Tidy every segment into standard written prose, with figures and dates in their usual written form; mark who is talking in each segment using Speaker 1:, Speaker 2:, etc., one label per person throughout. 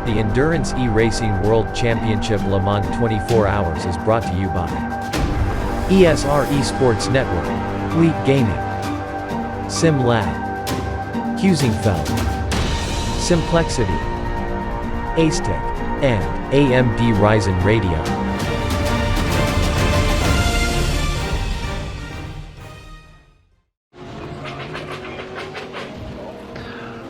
Speaker 1: The Endurance E-Racing World Championship Le Mans 24 Hours is brought to you by ESR Esports Network, Elite Gaming, Sim Lab, Husingfeld, Simplexity, Acetech, and AMD Ryzen Radio.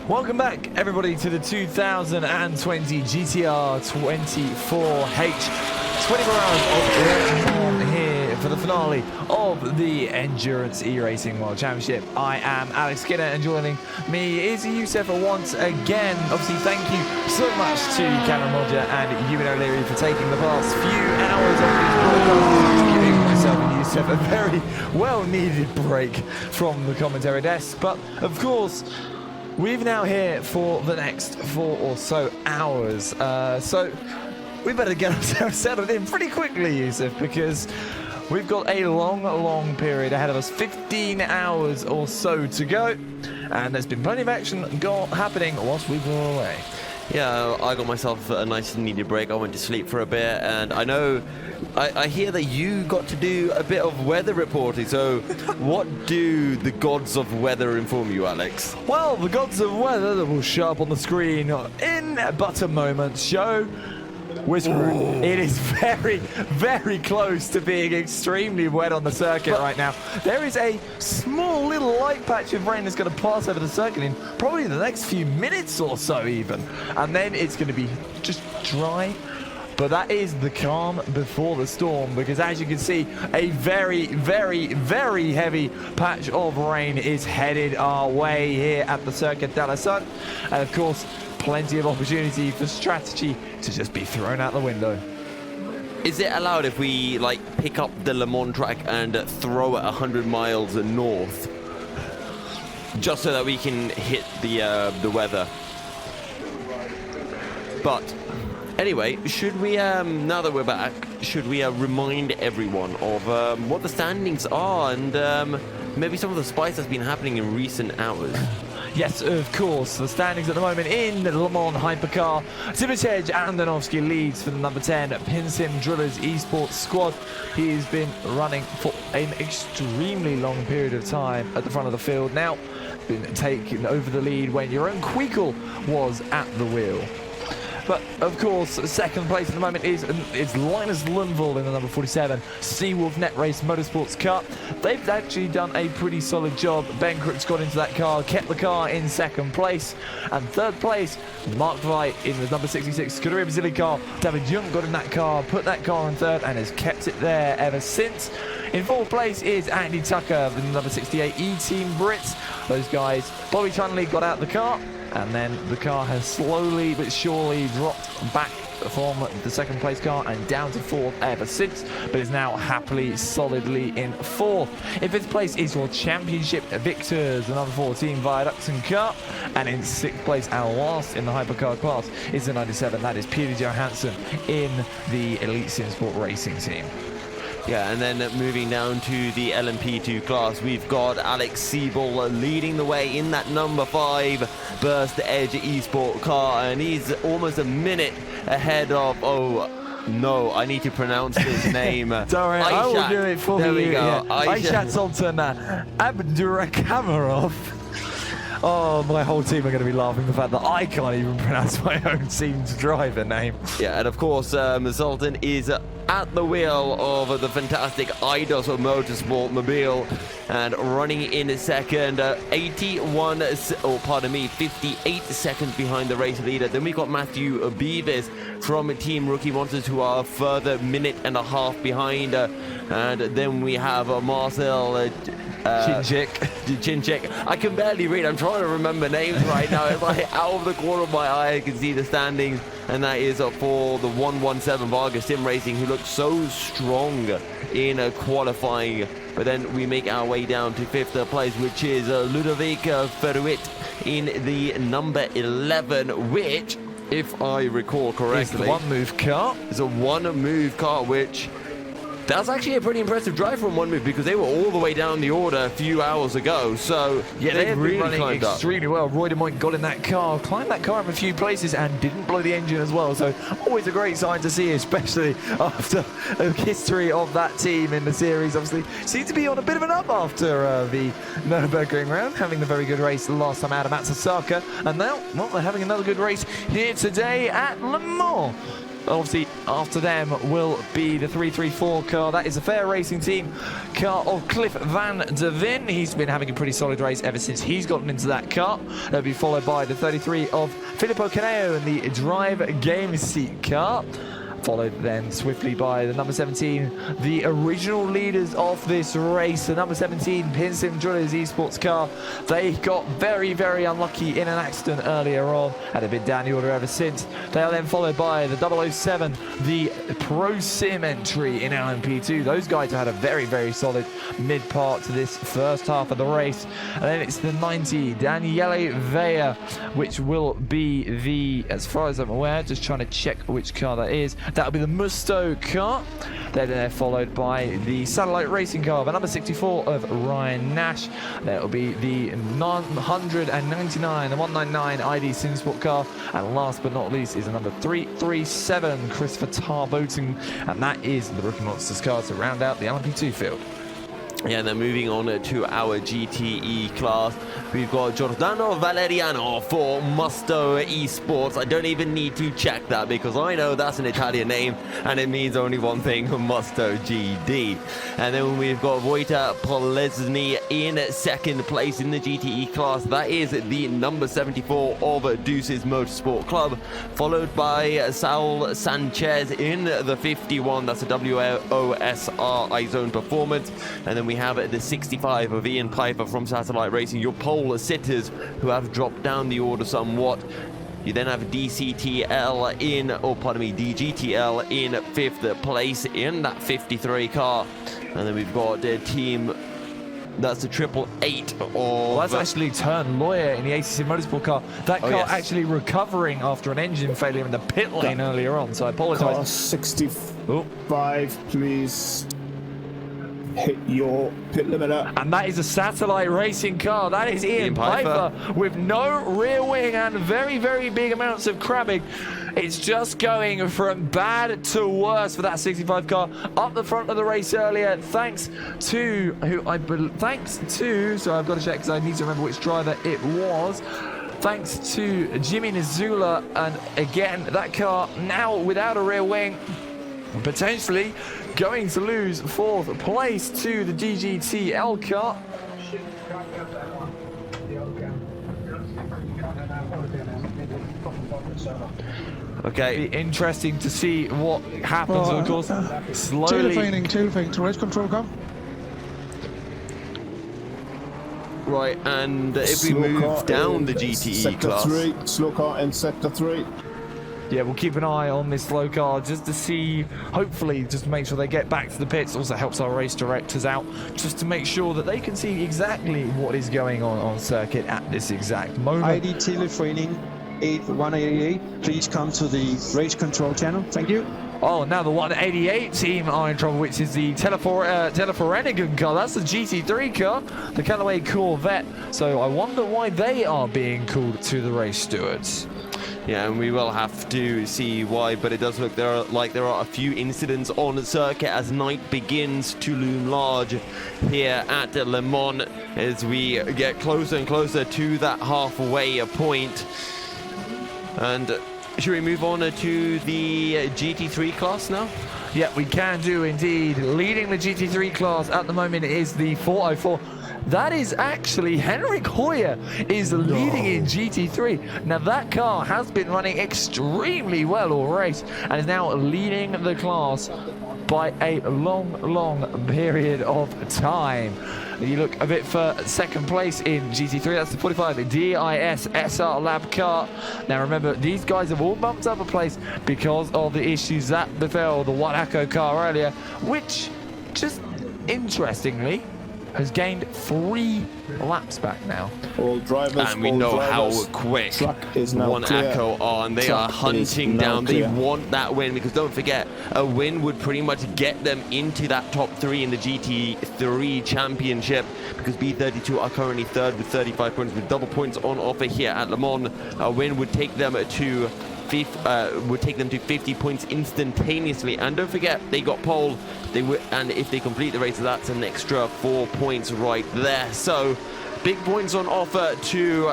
Speaker 2: Welcome back, everybody, to the 2020 GTR 24H 24 hours of Le Mans here for the finale of the Endurance E-Racing World Championship. I am Alex Skinner, and joining me is Yousuf once again. Obviously, thank you so much to Cameron Roger and Ewan O'Leary for taking the past few hours of this broadcast, giving myself and Yousuf a very well-needed break from the commentary desk. But, of course, we're now here for the next 4 or so hours, so we better get ourselves settled in pretty quickly, Yousuf, because we've got a long period ahead of us, 15 hours or so to go, and there's been plenty of action happening whilst we were away.
Speaker 3: Yeah, I got myself a nice and needed break. I went to sleep for a bit, and I know, I hear that you got to do a bit of weather reporting, so what do the gods of weather inform you, Alex?
Speaker 2: Well, the gods of weather that will show up on the screen in but a moment show we're screwed. It is very close to being extremely wet on the circuit right now. There is a small little light patch of rain that's going to pass over the circuit in probably the next few minutes or so even. And then it's going to be just dry. But that is the calm before the storm, because as you can see, a very heavy patch of rain is headed our way here at the Circuit de la Sun. And of course, plenty of opportunity for strategy to just be thrown out the window.
Speaker 3: Is it allowed if we pick up the Le Mans track and throw it 100 miles north, just so that we can hit the weather? But anyway, should we, now that we're back, should we remind everyone of what the standings are and maybe some of the spice that's been happening in recent hours?
Speaker 2: Yes, of course. The standings at the moment in the Le Mans Hypercar. Sibicej Andonovski leads for the number 10 PINSIM Drillers Esports squad. He's been running for an extremely long period of time at the front of the field. Now, been taken over the lead when Jeroen Kweekel was at the wheel. But, of course, second place at the moment is Linus Lundvall in the number 47 Seawolf NetRace Motorsports car. They've actually done a pretty solid job. Ben Crooks got into that car, kept the car in second place. And third place, Mark Veit in the number 66 Scuderia Basili car. David Young got in that car, put that car in third, and has kept it there ever since. In fourth place is Andy Tucker in the number 68 E-Team Brits. Those guys, Bobby Tunley got out the car, and then the car has slowly but surely dropped back from the second place car and down to fourth ever since, but is now happily, solidly in fourth. In fifth place is your championship victors, the number 14 Viaductson car, and in sixth place and last in the hypercar class is the 97, that is Peter Johansson in the Elite Sim Sport Racing team.
Speaker 3: Yeah, and then moving down to the LMP2 class, we've got Alex Siebel leading the way in that number 5 Burst Edge Esports car, and he's almost a minute ahead of, oh no, I need to pronounce his name.
Speaker 2: Don't worry, I will do it for you.
Speaker 3: There we go.
Speaker 2: Yeah. Aishat Sultan Abdurakamarov. Oh, my whole team are going to be laughing at the fact that I can't even pronounce my own team's driver name.
Speaker 3: Yeah, and of course, Sultan is at the wheel of the fantastic Eidos Motorsport Mobile, and running in second, 58 seconds behind the race leader. Then we've got Matthew Beavis from Team Rookie Monsters, who are a further minute and a half behind, and then we have Marcel Chinchik. I can barely read. I'm trying to remember names right now. It's like out of the corner of my eye I can see the standings, and that is for the 117 Vargas Sim Racing, who looked so strong in qualifying. But then we make our way down to fifth place, which is Ludovic Ferruit in the number 11, which, if I recall correctly,
Speaker 2: is the one-move car.
Speaker 3: It's a one-move car, which That's actually a pretty impressive drive from OneMove because they were all the way down the order a few hours ago. So
Speaker 2: yeah, they've
Speaker 3: really
Speaker 2: been running
Speaker 3: climbed
Speaker 2: extremely well. Roy de Moyne got in that car, climbed that car in a few places and didn't blow the engine as well. So always a great sign to see, especially after a history of that team in the series. Obviously, seems to be on a bit of an up after the Nürburgring round, having the very good race last time out of Matsusaka. And now, well, they're having another good race here today at Le Mans. Obviously, after them will be the 334 car. That is the Fair Racing Team car of Cliff Van der Ven. He's been having a pretty solid race ever since he's gotten into that car. That'll be followed by the 33 of Filippo Caneo in the Drive Game Seat car. Followed then swiftly by the number 17, the original leaders of this race, the number 17 PINSIM Drillers Esports car. They got very, very unlucky in an accident earlier on and have been down the order ever since. They are then followed by the 007, the Pro Sim entry in LMP2. Those guys have had a very, very solid mid part to this first half of the race. And then it's the 90, Daniele Vea, which will be the, as far as I'm aware, just trying to check which car that is. That'll be the Musto car. They're followed by the satellite racing car, the number 64 of Ryan Nash. That'll be the 199, the 199 ID Simsport car. And last but not least is the number 337, Christopher Tarboten. And that is the Rookie Monsters car to round out the LMP2 field.
Speaker 3: Yeah, and then moving on to our GTE class, we've got Giordano Valeriano for Musto Esports. I don't even need to check that because I know that's an Italian name and it means only one thing, Musto GD. And then we've got Wojta Polesny in second place in the GTE class. That is the number 74 of Deuces Motorsports Club, followed by Saul Sanchez in the 51. That's a WOSR iZone Performance. And then we have the 65 of Ian Piper from Satellite Racing, your pole sitters who have dropped down the order somewhat. You then have DCTL in, oh pardon me, DGTL in fifth place in that 53 car. And then we've got a team, that's the 888 of...
Speaker 2: Well, that's actually Turn Lawyer in the ACC Motorsport car. That car actually recovering after an engine failure in the pit lane earlier on, so I apologise.
Speaker 4: Car 65, please. Hit your pit limiter.
Speaker 2: And that is a Satellite Racing car. That is Ian Piper with no rear wing and very, very big amounts of crabbing. It's just going from bad to worse for that 65 car up the front of the race earlier. Thanks to so I've got to check because I need to remember which driver it was. Thanks to Jimmy Nizula, and again that car now without a rear wing, potentially going to lose fourth place to the DGTL car.
Speaker 3: Okay.
Speaker 2: Be interesting to see what happens. Of course, slowly.
Speaker 4: Tailfeigning to race control come.
Speaker 3: Right, and if we move down the GTE class.
Speaker 4: Sector 3, slow car in Sector 3.
Speaker 2: Yeah, we'll keep an eye on this slow car just to see, hopefully, just to make sure they get back to the pits. Also helps our race directors out just to make sure that they can see exactly what is going on circuit at this exact moment.
Speaker 5: ID Tailfeigning 188, please come to the race control channel. Thank you.
Speaker 2: Oh, now the 188 team are in trouble, which is the Teleforenigan car. That's the GT3 car, the Callaway Corvette. So I wonder why they are being called to the race stewards.
Speaker 3: Yeah, and we will have to see why, but it does look there are a few incidents on the circuit as night begins to loom large here at Le Mans as we get closer and closer to that halfway point. And should we move on to the GT3 class now?
Speaker 2: Yeah, we can do indeed. Leading the GT3 class at the moment is the 404. That is actually Henrik Hoier is leading in GT3. Now that car has been running extremely well all race and is now leading the class by a long period of time. You look a bit for second place in GT3, that's the 45 DIS SR Lab car. Now remember, these guys have all bumped up a place because of the issues that befell the Wanaco car earlier, which, just interestingly, has gained 3 laps back now.
Speaker 4: All drivers,
Speaker 3: And we
Speaker 4: all
Speaker 3: know
Speaker 4: drivers.
Speaker 3: how quick
Speaker 4: Track is now
Speaker 3: One
Speaker 4: clear.
Speaker 3: Echo are, and they
Speaker 4: Track
Speaker 3: are hunting
Speaker 4: is now
Speaker 3: down. They
Speaker 4: clear.
Speaker 3: want that win, because don't forget, a win would pretty much get them into that top 3 in the GT3 championship, because B32 are currently 3rd with 35 points, with double points on offer here at Le Mans. A win would take them to 50 points instantaneously, and don't forget they got pole. And if they complete the race, that's an extra 4 points right there. So big points on offer to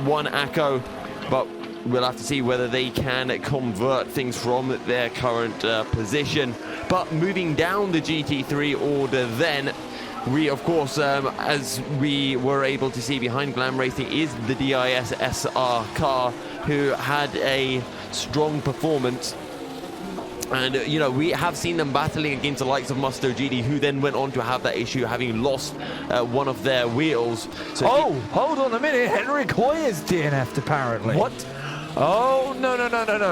Speaker 3: One Echo, but we'll have to see whether they can convert things from their current position. But moving down the GT3 order then, we, of course, as we were able to see behind Glam Racing, is the DIS SR car, who had a strong performance. And, you know, we have seen them battling against the likes of Musto GD, who then went on to have that issue, having lost one of their wheels. So
Speaker 2: Hold on a minute. Henrik Hoier's DNF'd, apparently.
Speaker 3: What?
Speaker 2: Oh, no.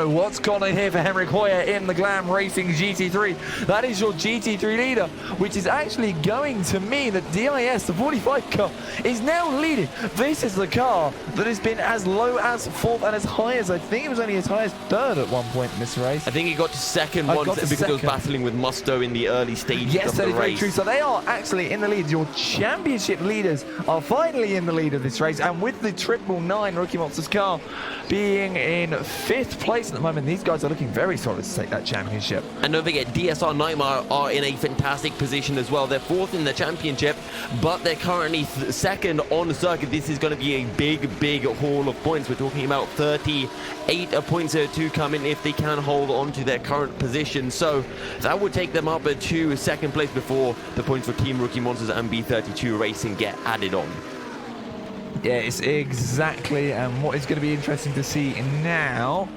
Speaker 2: What's gone on here for Henrik Hoier in the Glam Racing GT3? That is your GT3 leader, which is actually going to mean that DIS, the 45 car, is now leading. This is the car that has been as low as 4th and as high as, I think it was only as high as 3rd at one point in this race.
Speaker 3: I think he got to second
Speaker 2: I
Speaker 3: once
Speaker 2: got to
Speaker 3: because he was
Speaker 2: second.
Speaker 3: battling with Musto in the early stages
Speaker 2: Yes,
Speaker 3: of
Speaker 2: that
Speaker 3: the
Speaker 2: is very
Speaker 3: race.
Speaker 2: true. So they are actually in the lead. Your championship leaders are finally in the lead of this race, and with the 999 Rookie Monsters car being in 5th place at the moment, these guys are looking very solid to take that championship.
Speaker 3: And don't forget, DSR Nightmare are in a fantastic position as well. They're 4th in the championship, but they're currently 2nd on the circuit. This is going to be a big haul of points. We're talking about 38 points to come in if they can hold on to their current position. So that would take them up to 2nd place before the points for Team Rookie Monsters and B32 Racing get added on.
Speaker 2: Yes, exactly. And what is going to be interesting to see now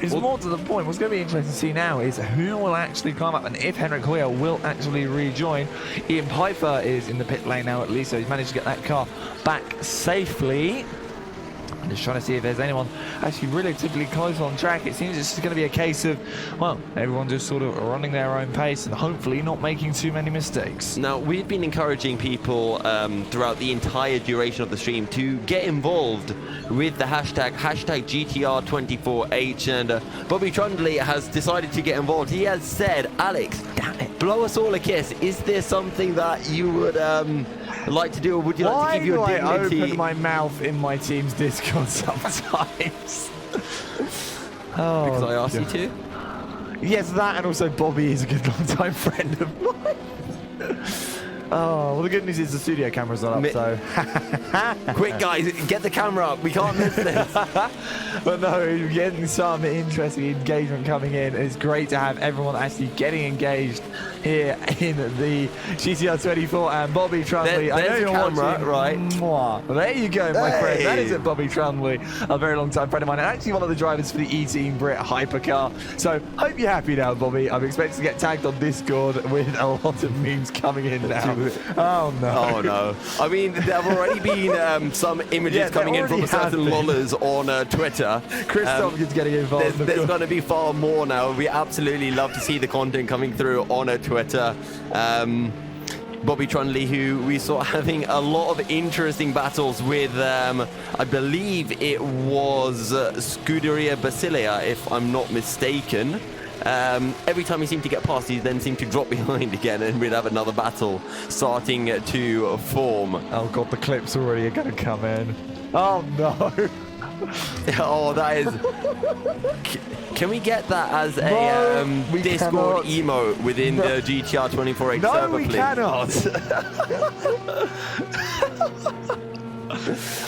Speaker 2: is more to the point. What's going to be interesting to see now is who will actually climb up and if Henrik Hoier will actually rejoin. Ian Piper is in the pit lane now, at least, so he's managed to get that car back safely. I'm just trying to see if there's anyone actually relatively close on track. It seems it's just going to be a case of, well, everyone just sort of running their own pace and hopefully not making too many mistakes.
Speaker 3: Now, we've been encouraging people throughout the entire duration of the stream to get involved with the hashtag GTR24H, and Bobby Trundley has decided to get involved. He has said, Alex, damn it, blow us all a kiss. Is there something that you would like to do, or would you like to give your dignity?
Speaker 2: Why do I open my mouth in my team's Discord sometimes?
Speaker 3: Because I asked you to?
Speaker 2: Yes, that, and also Bobby is a good long-time friend of mine. Oh, well, the good news is the studio camera's not up, so...
Speaker 3: Quick, guys, get the camera up. We can't miss this.
Speaker 2: But no, getting some interesting engagement coming in. It's great to have everyone actually getting engaged here in the GTR 24 and Bobby Trundley. I know
Speaker 3: there's
Speaker 2: you're
Speaker 3: the camera,
Speaker 2: watching.
Speaker 3: right?
Speaker 2: Mwah. There you go, my friend. That is
Speaker 3: Hey.
Speaker 2: it, Bobby Trundley, a very long-time friend of mine, and actually one of the drivers for the E-Team Brit Hypercar. So, hope you're happy now, Bobby. I'm expecting to get tagged on Discord with a lot of memes coming in now. Oh, no.
Speaker 3: Oh, no. I mean, there have already been some images
Speaker 2: Yeah, there
Speaker 3: coming in from
Speaker 2: already
Speaker 3: a certain
Speaker 2: have been.
Speaker 3: lollers on Twitter.
Speaker 2: Christoph is getting involved.
Speaker 3: There's going to be far more now. We absolutely love to see the content coming through on Twitter. Bobby Trundley, who we saw having a lot of interesting battles with, I believe it was Scuderia Basilia, if I'm not mistaken. Every time he seemed to get past, he then seemed to drop behind again, and we'd have another battle starting to form.
Speaker 2: Oh god, the clips already are going to come in. Oh no.
Speaker 3: Oh, that is... Can we get that as a
Speaker 2: No, we
Speaker 3: Discord
Speaker 2: cannot.
Speaker 3: emote within the GTR 24H
Speaker 2: No,
Speaker 3: server,
Speaker 2: we
Speaker 3: please?
Speaker 2: cannot.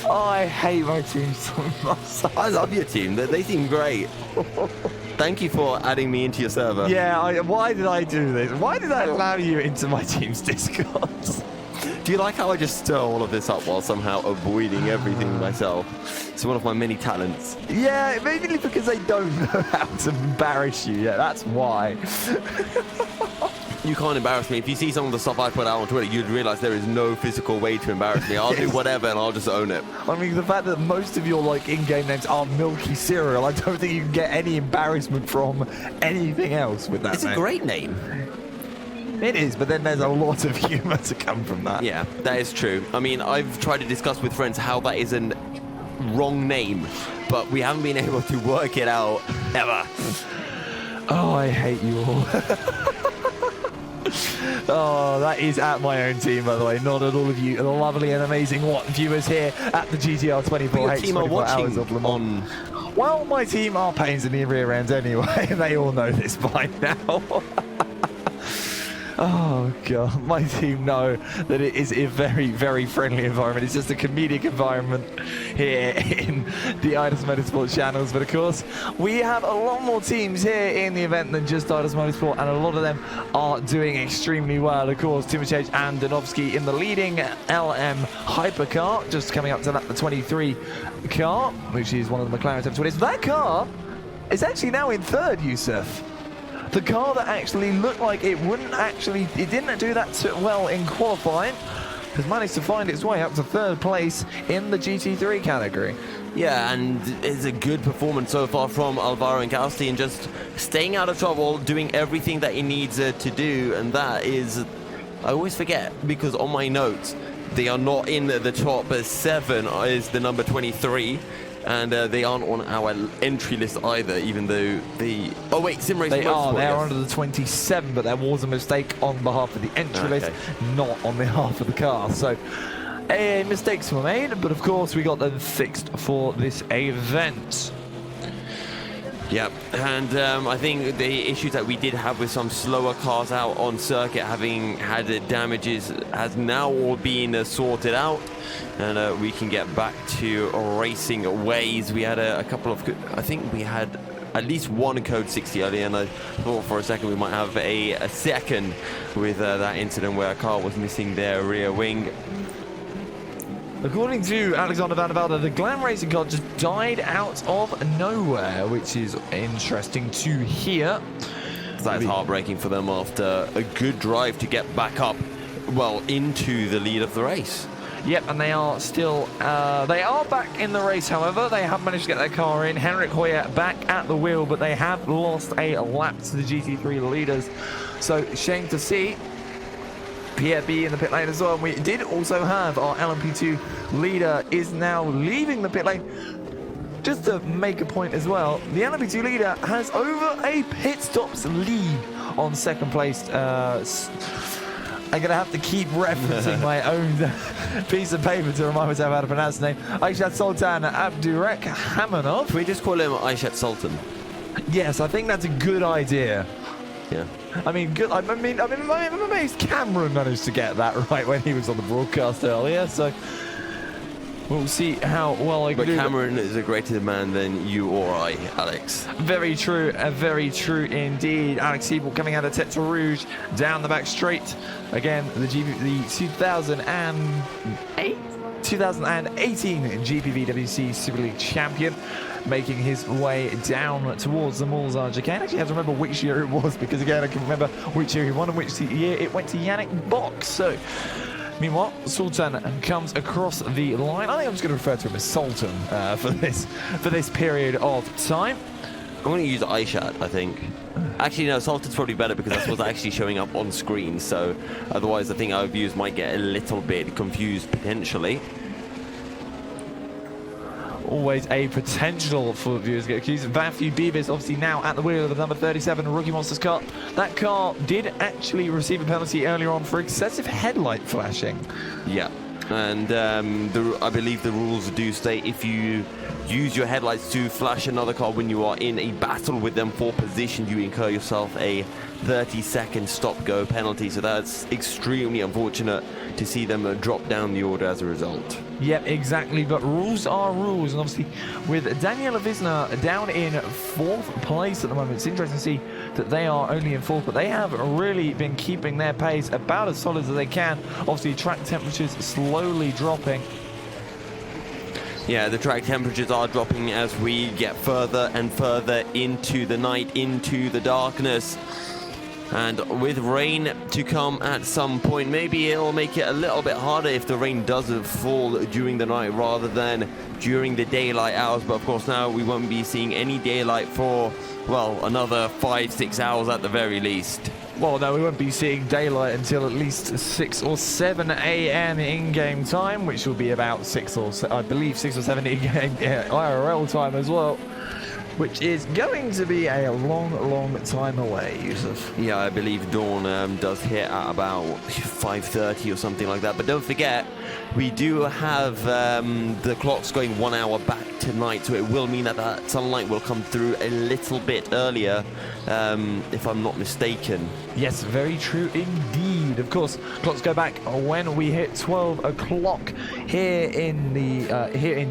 Speaker 2: I hate my team so much.
Speaker 3: I love your team. They seem great. Thank you for adding me into your server.
Speaker 2: Yeah, why did I do this? Why did I allow you into my team's Discord?
Speaker 3: Do you like how I just stir all of this up while somehow avoiding everything myself? It's one of my many talents.
Speaker 2: Yeah, mainly because they don't know how to embarrass you. Yeah, that's why.
Speaker 3: You can't embarrass me. If you see some of the stuff I put out on Twitter, you'd realize there is no physical way to embarrass me. I'll do whatever and I'll just own it.
Speaker 2: I mean, the fact that most of your in-game names are Milky Cereal, I don't think you can get any embarrassment from anything else with that
Speaker 3: It's a
Speaker 2: name.
Speaker 3: great name.
Speaker 2: It is, but then there's a lot of humour to come from that.
Speaker 3: Yeah, that is true. I mean, I've tried to discuss with friends how that is a wrong name, but we haven't been able to work it out ever.
Speaker 2: Oh, I hate you all. Oh, that is at my own team, by the way, not at all of you, the lovely and amazing viewers here at the GTR 24
Speaker 3: team are
Speaker 2: 24 Hours of Le Mans. Well, my team are pains in the rear end anyway, and they all know this by now. Oh god, my team know that it is a very, very friendly environment. It's just a comedic environment here in the Deuces Motorsports channels. But of course, we have a lot more teams here in the event than just Deuces Motorsport, and a lot of them are doing extremely well. Of course, Timothej and Danovsky in the leading LM hypercar, just coming up to that, the 23 car, which is one of the McLaren 720s. That car is actually now in third, Yousuf. The car that actually looked like it didn't do that well in qualifying, has managed to find its way up to third place in the GT3 category.
Speaker 3: Yeah, and it's a good performance so far from Alvaro Incausti, and just staying out of trouble, doing everything that he needs to do, and that is, I always forget, because on my notes, they are not in the top 7 is the number 23. And they aren't on our entry list either, even though the... Oh wait, Sim Racing Motorsport,
Speaker 2: They are under the 27, but there was a mistake on behalf of the entry list, not on behalf of the car. So, mistakes were made, but of course we got them fixed for this event.
Speaker 3: Yep, and I think the issues that we did have with some slower cars out on circuit, having had damages, has now all been sorted out, and we can get back to racing ways. We had a couple of, I think we had at least one code 60 earlier, and I thought for a second we might have a second with that incident where a car was missing their rear wing.
Speaker 2: According to Alexander Van der Velde, the Glam Racing car just died out of nowhere, which is interesting to hear.
Speaker 3: That's heartbreaking for them after a good drive to get back up, well, into the lead of the race.
Speaker 2: Yep, and they are still, they are back in the race, however. They have managed to get their car in. Henrik Hoier back at the wheel, but they have lost a lap to the GT3 leaders. So, shame to see. Pierre B in the pit lane as well. And we did also have our LMP2 leader is now leaving the pit lane. Just to make a point as well, the LMP2 leader has over a pit stops lead on second place. I'm going to have to keep referencing my own piece of paper to remind myself how to pronounce the name. Aishat Sultan Abdurek Hamanov.
Speaker 3: Can we just call him Aishat Sultan?
Speaker 2: Yes, I think that's a good idea.
Speaker 3: Yeah.
Speaker 2: I mean, good. I'm amazed Cameron managed to get that right when he was on the broadcast earlier. So we'll see how well I can do.
Speaker 3: But Cameron is a greater man than you or I, Alex.
Speaker 2: Very true indeed. Alex Siebel coming out of Tete Rouge down the back straight. Again, the 2018 GPVWC Super League champion, making his way down towards the Mulzar chicane. Actually, I have to remember which year it was, because again, I can remember which year he won and which year it went to Yannick Box. So, meanwhile, Sultan comes across the line. I think I'm just going to refer to him as Sultan for this period of time.
Speaker 3: I'm going to use Aishat, I think. Actually, no, Sultan's probably better because that's what's actually showing up on screen. So, otherwise, I think our viewers might get a little bit confused potentially.
Speaker 2: Always a potential for viewers to get accused. Matthew Beavis obviously now at the wheel of the number 37 Rookie Monsters car. That car did actually receive a penalty earlier on for excessive headlight flashing.
Speaker 3: Yeah, and I believe the rules do state if you use your headlights to flash another car when you are in a battle with them for position, you incur yourself a 30-second stop-go penalty. So that's extremely unfortunate to see them drop down the order as a result.
Speaker 2: Yep, exactly, but rules are rules, and obviously with Daniela Visner down in 4th place at the moment, it's interesting to see that they are only in 4th, but they have really been keeping their pace about as solid as they can. Obviously, track temperatures slowly dropping.
Speaker 3: Yeah, the track temperatures are dropping as we get further and further into the night, into the darkness. And with rain to come at some point, maybe it'll make it a little bit harder if the rain doesn't fall during the night rather than during the daylight hours. But of course now we won't be seeing any daylight for, well, another 5-6 hours at the very least.
Speaker 2: Well, no, we won't be seeing daylight until at least 6 or 7 a.m. in-game time, which will be about 6 or 7 in-game IRL time as well, which is going to be a long, long time away, Yousuf.
Speaker 3: Yeah, I believe dawn does hit at about 5:30 or something like that. But don't forget, we do have the clocks going 1 hour back tonight, so it will mean that that sunlight will come through a little bit earlier, if I'm not mistaken.
Speaker 2: Yes, very true indeed. Of course, clocks go back when we hit 12 o'clock here in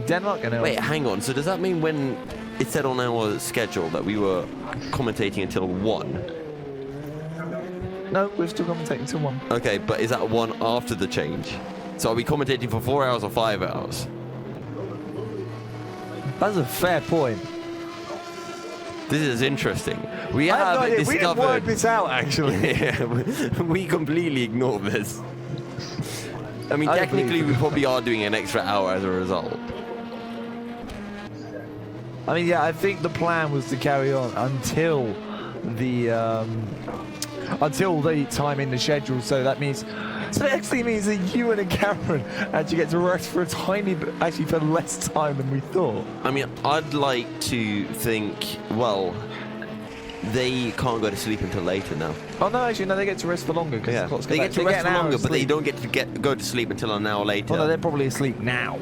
Speaker 2: Denmark. And
Speaker 3: wait, hang on. So does that mean when it said on our schedule that we were commentating until 1?
Speaker 2: No, we're still commentating until 1.
Speaker 3: Okay, but is that 1 after the change? So are we commentating for 4 hours or 5 hours?
Speaker 2: That's a fair point.
Speaker 3: This is interesting. We
Speaker 2: I have
Speaker 3: have
Speaker 2: no idea.
Speaker 3: discovered.
Speaker 2: We didn't work this out, actually.
Speaker 3: Yeah, we completely ignored this. I mean,
Speaker 2: I
Speaker 3: technically, we probably are doing an extra hour as a result.
Speaker 2: I mean, yeah, I think the plan was to carry on until the time in the schedule. So that means, so it actually means that you and Cameron actually get to rest for a tiny bit, actually for less time than we thought.
Speaker 3: I mean, I'd like to think, well, they can't go to sleep until later now.
Speaker 2: Oh no, actually no, they get to rest for longer.
Speaker 3: Yeah,
Speaker 2: the clocks go
Speaker 3: they
Speaker 2: back.
Speaker 3: get to rest for longer, but they
Speaker 2: sleep.
Speaker 3: don't get to go to sleep until an hour later.
Speaker 2: Well, no, they're probably asleep now.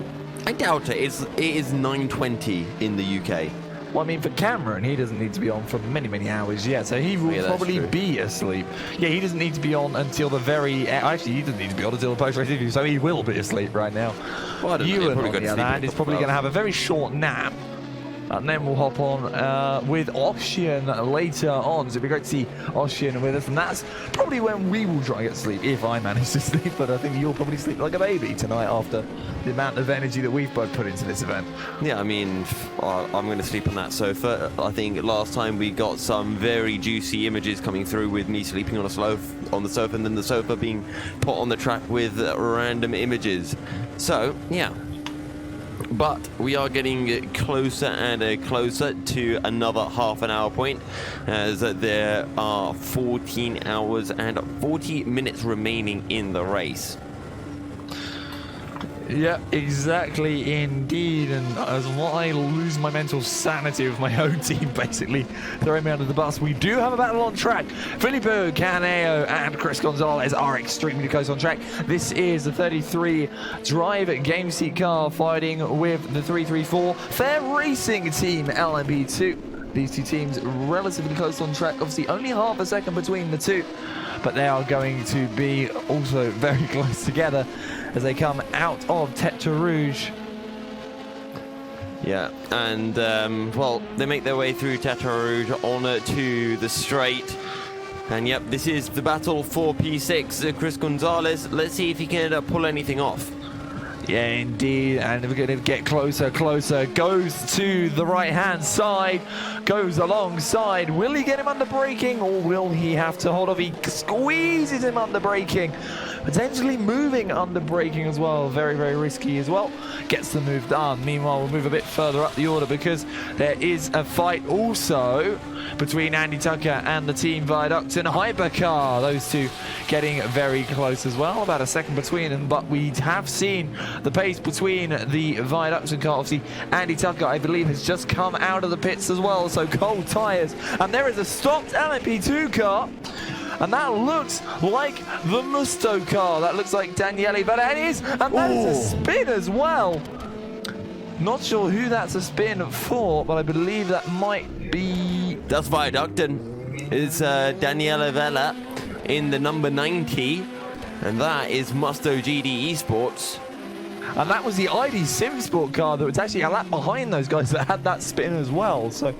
Speaker 3: I doubt it. It is 9:20 in the UK.
Speaker 2: Well, I mean, for Cameron, he doesn't need to be on for many, many hours yet, so he will probably be asleep. Yeah, he doesn't need to be on until the very... Actually, he doesn't need to be on until the post-race interview, so he will be asleep right now.
Speaker 3: Well, I don't know.
Speaker 2: Ewan, on the other hand, is probably going to have a very short nap. And then we'll hop on with Ocean later on. So it'd be great to see Ocean with us. And that's probably when we will try and get to sleep, if I manage to sleep. But I think you'll probably sleep like a baby tonight after the amount of energy that we've both put into this event.
Speaker 3: Yeah, I mean, I'm going to sleep on that sofa. I think last time we got some very juicy images coming through with me sleeping on the sofa, and then the sofa being put on the track with random images. So, yeah. But we are getting closer and closer to another half an hour point, as there are 14 hours and 40 minutes remaining in the race.
Speaker 2: Yeah, exactly, indeed. And as I lose my mental sanity with my own team, basically throwing me under the bus, we do have a battle on track. Filippo Caneo and Chris Gonzalez are extremely close on track. This is the 33 drive game seat car fighting with the 334 Fair Racing team LMP2. These two teams relatively close on track. Obviously, only half a second between the two, but they are going to be also very close together as they come out of Tetra Rouge.
Speaker 3: Yeah, and well, they make their way through Tetra Rouge on to the straight. And yep, this is the battle for P6. Chris Gonzalez, let's see if he can pull anything off.
Speaker 2: Yeah, indeed, and we're going to get closer, goes to the right-hand side, goes alongside. Will he get him under braking, or will he have to hold off? He squeezes him under braking, potentially moving under braking as well. Very, very risky as well. Gets the move done. Meanwhile, we'll move a bit further up the order because there is a fight also between Andy Tucker and the Team Viaduct and Hypercar. Those two getting very close as well, about a second between them, but we have seen the pace between the Viaduct and car. Obviously, Andy Tucker, I believe, has just come out of the pits as well, so cold tyres. And there is a stopped LMP2 car. And that looks like the Musto car. That looks like Daniele Valeri's, and that is a spin as well. Not sure who that's a spin for, but I believe that might be...
Speaker 3: That's Viaduct, and it's Daniele Vella in the number 90, and that is Musto GD Esports.
Speaker 2: And that was the ID Sim Sport car that was actually a lap behind those guys that had that spin as well. So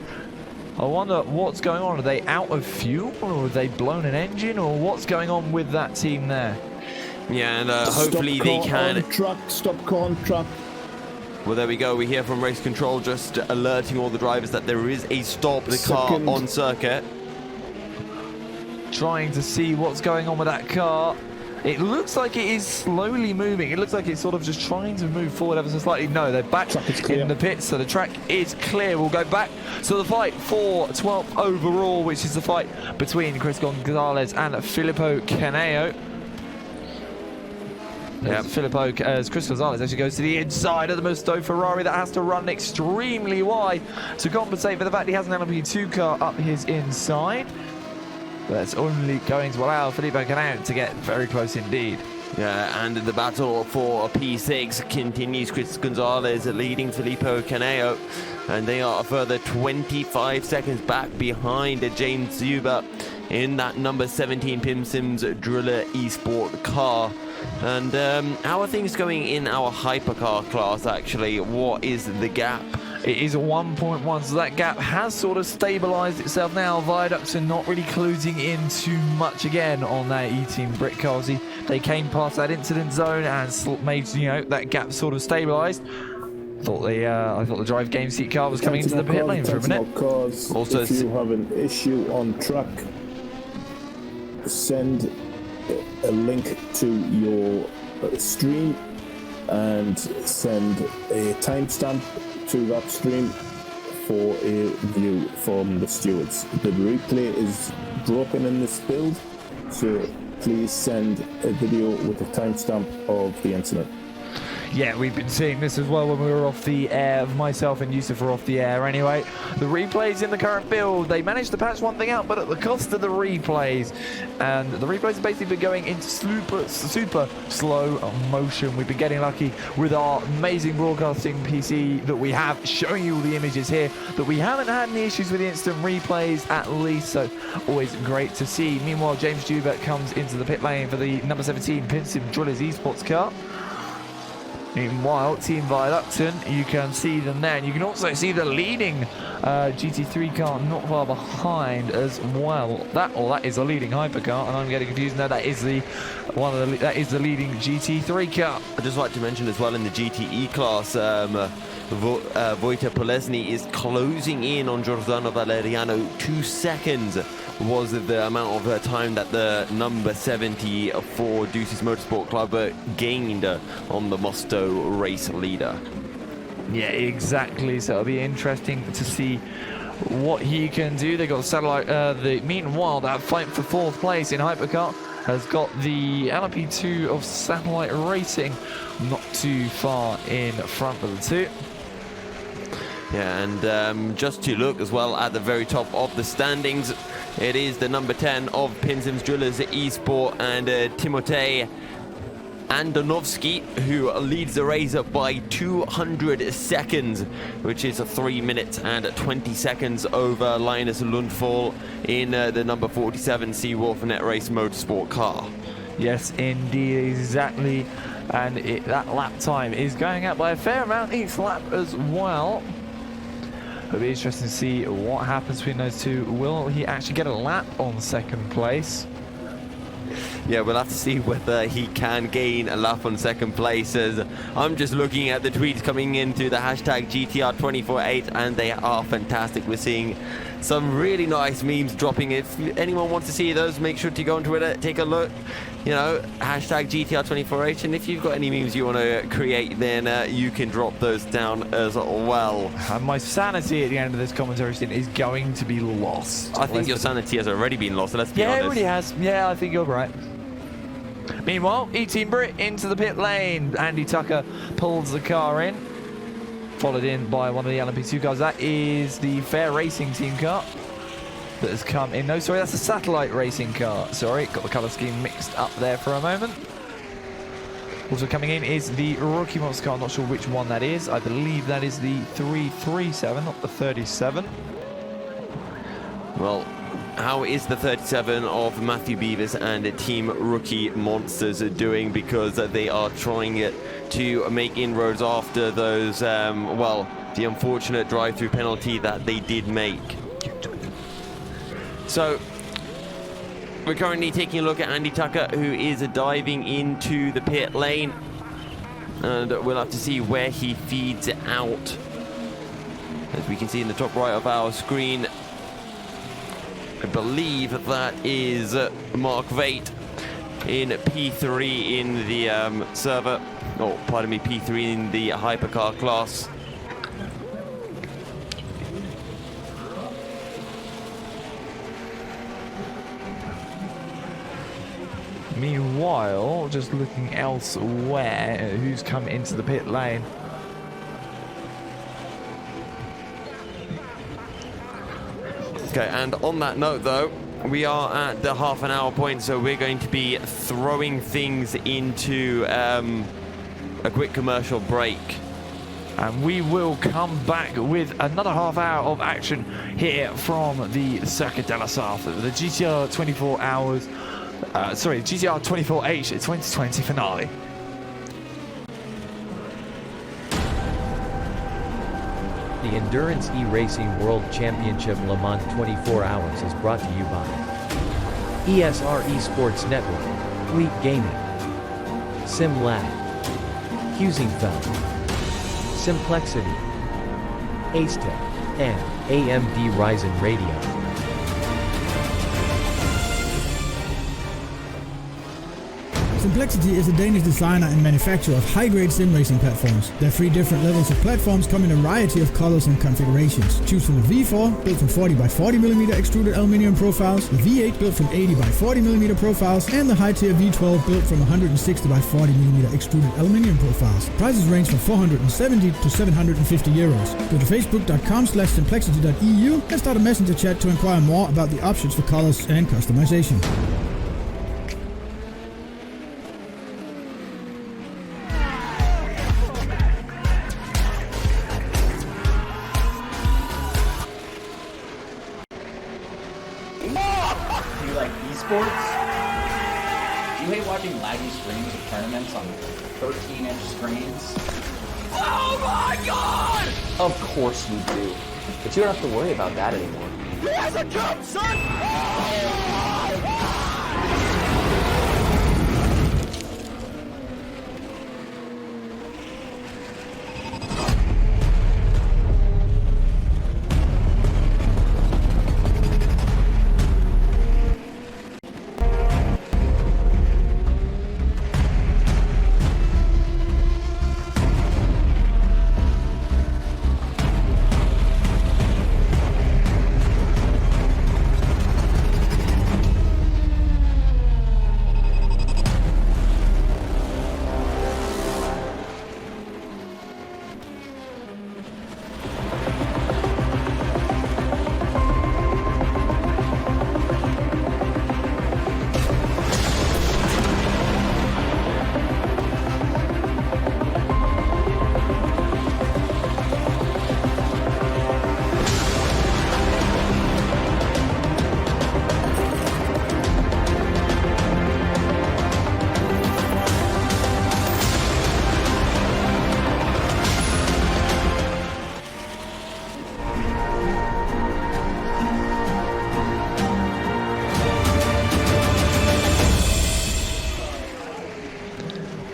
Speaker 2: I wonder what's going on. Are they out of fuel, or have they blown an engine, or what's going on with that team there?
Speaker 3: Yeah, and hopefully they can...
Speaker 4: Stop car on truck.
Speaker 3: Well, there we go. We hear from race control just alerting all the drivers that there is a stop the car on circuit.
Speaker 2: Trying to see what's going on with that car. It looks like it is slowly moving. It looks like it's sort of just trying to move forward ever so slightly. No, they're back in the pits, so the track is clear. We'll go back to the fight for 12th overall, which is the fight between Chris Gonzalez and Filippo Caneo. As Chris Gonzalez actually goes to the inside of the Musto Ferrari that has to run extremely wide to compensate for the fact he has an LMP2 car up his inside. That's only going to allow Filippo Caneo to get very close indeed.
Speaker 3: Yeah, and the battle for P6 continues. Chris Gonzalez leading Filippo Caneo, and they are a further 25 seconds back behind James Zuber in that number 17 PINSIM Drillers Esports car. And how are things going in our hypercar class actually? What is the gap?
Speaker 2: It is a 1.1, so that gap has sort of stabilised itself now. Viaducts are not really closing in too much again on that E-Team Brit car. See, they came past that incident zone and made, you know, that gap sort of stabilised. I thought the drive game seat car was coming into the pit lane for a minute.
Speaker 4: Also, if you have an issue on track, send a link to your stream and send a timestamp to that stream for a view from the stewards. The replay is broken in this build, so please send a video with a timestamp of the incident.
Speaker 2: Yeah, we've been seeing this as well when we were off the air. Myself and Yousuf were off the air anyway. The replays in the current build, they managed to patch one thing out, but at the cost of the replays. And the replays have basically been going into super slow motion. We've been getting lucky with our amazing broadcasting PC that we have, showing you all the images here, that we haven't had any issues with the instant replays at least, so always great to see. Meanwhile, James Dubert comes into the pit lane for the number 17 PINSIM Drillers Esports car. Meanwhile, Team Viaducton, you can see them there, and you can also see the leading GT3 car not far behind as well. That is a leading hypercar, and I'm getting confused. No, that is the leading GT3 car.
Speaker 3: I'd just like to mention as well in the GTE class, Wojtek Polesny is closing in on Giordano Valeriano. 2 seconds was the amount of time that the number 70 for Deuces Motorsports Club gained on the Musto race leader.
Speaker 2: Yeah, exactly. So it'll be interesting to see what he can do. They got Satellite. Meanwhile, that fight for 4th place in hypercar has got the LMP2 of Satellite Racing not too far in front of the two.
Speaker 3: Yeah, and just to look as well at the very top of the standings, it is the number 10 of PINSIM Drillers Esports and Timotej Andonovski who leads the race by 200 seconds, which is 3 minutes and 20 seconds over Linus Lundfall in the number 47 Seawolf NetRace Motorsports car.
Speaker 2: Yes, indeed, exactly. And that lap time is going up by a fair amount each lap as well. It'll be interesting to see what happens between those two. Will he actually get a lap on 2nd place?
Speaker 3: Yeah, we'll have to see whether he can gain a lap on 2nd place, as I'm just looking at the tweets coming into the hashtag GTR248, and they are fantastic. We're seeing some really nice memes dropping. If anyone wants to see those, make sure to go on Twitter, take a look, you know, hashtag GTR248, and if you've got any memes you want to create, then you can drop those down as well.
Speaker 2: And my sanity at the end of this commentary stint is going to be lost.
Speaker 3: I think your sanity has already been lost, so let's be honest.
Speaker 2: Yeah, it really has. Yeah, I think you're right. Meanwhile, E-Team Brit into the pit lane. Andy Tucker pulls the car in, followed in by one of the LMP2 cars. That is the Fair Racing team car that has come in. No, sorry, that's a Satellite Racing car. Sorry, got the colour scheme mixed up there for a moment. Also coming in is the Rookie Monster car. I'm not sure which one that is. I believe that is the 337, not the 37.
Speaker 3: Well, how is the 37 of Matthew Beavers and Team Rookie Monsters doing? Because they are trying to make inroads after those, well, the unfortunate drive-through penalty that they did make. So, we're currently taking a look at Andy Tucker, who is diving into the pit lane. And we'll have to see where he feeds out. As we can see in the top right of our screen, I believe that is Mark Veit in P3 in the server, oh, pardon me, P3 in the hypercar class.
Speaker 2: Meanwhile, just looking elsewhere, who's come into the pit lane.
Speaker 3: Okay, and on that note though, we are at the half an hour point, so we're going to be throwing things into a quick commercial break.
Speaker 2: And we will come back with another half hour of action here from the Circuit de la Sarthe, the GTR 24 hours, GTR 24H 2020 finale.
Speaker 1: The Endurance E-Racing World Championship Le Mans 24 Hours is brought to you by ESR Esports Network, Leap Gaming, Sim Lab, Husinfeld, Simplexity, Acetech, and AMD Ryzen Radio.
Speaker 6: Simplexity is a Danish designer and manufacturer of high-grade sim racing platforms. Their 3 different levels of platforms come in a variety of colors and configurations. Choose from the V4, built from 40 by 40mm extruded aluminium profiles, the V8 built from 80 by 40mm profiles, and the high-tier V12 built from 160 by 40mm extruded aluminium profiles. Prices range from 470 to 750 euros. Go to facebook.com/simplexity.eu and start a messenger chat to inquire more about the options for colors and customization.
Speaker 7: Esports? Do you hate watching laggy streams of tournaments on 13-inch screens? Oh my god! Of course you do. But you don't have to worry about that anymore. He has a jump, son! Oh my god!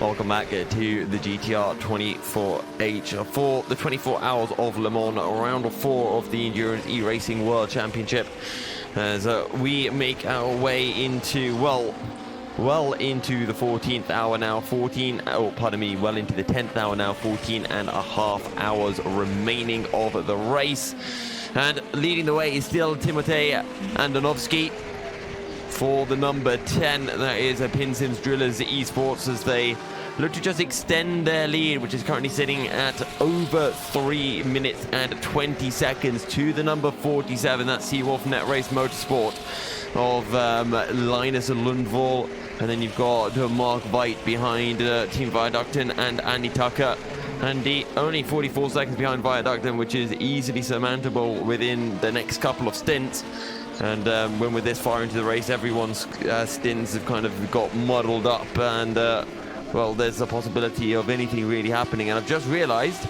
Speaker 3: Welcome back to the GTR 24H for the 24 Hours of Le Mans, round 4 of the Endurance E-Racing World Championship, as we make our way into, well into the 14th hour now, well into the 10th hour now, 14 and a half hours remaining of the race. And leading the way is still Timotej Andonovski for the number 10, that is PINSIM Drillers Esports, as they look to just extend their lead, which is currently sitting at over 3 minutes and 20 seconds to the number 47, that's Seawolf NetRace Motorsports of Linus Lundvall. And then you've got Mark Veit behind Team Viaducten and Andy Tucker. Andy only 44 seconds behind Viaducten, which is easily surmountable within the next couple of stints. And when we're this far into the race, everyone's stints have kind of got muddled up, and well, there's a possibility of anything really happening. And I've just realized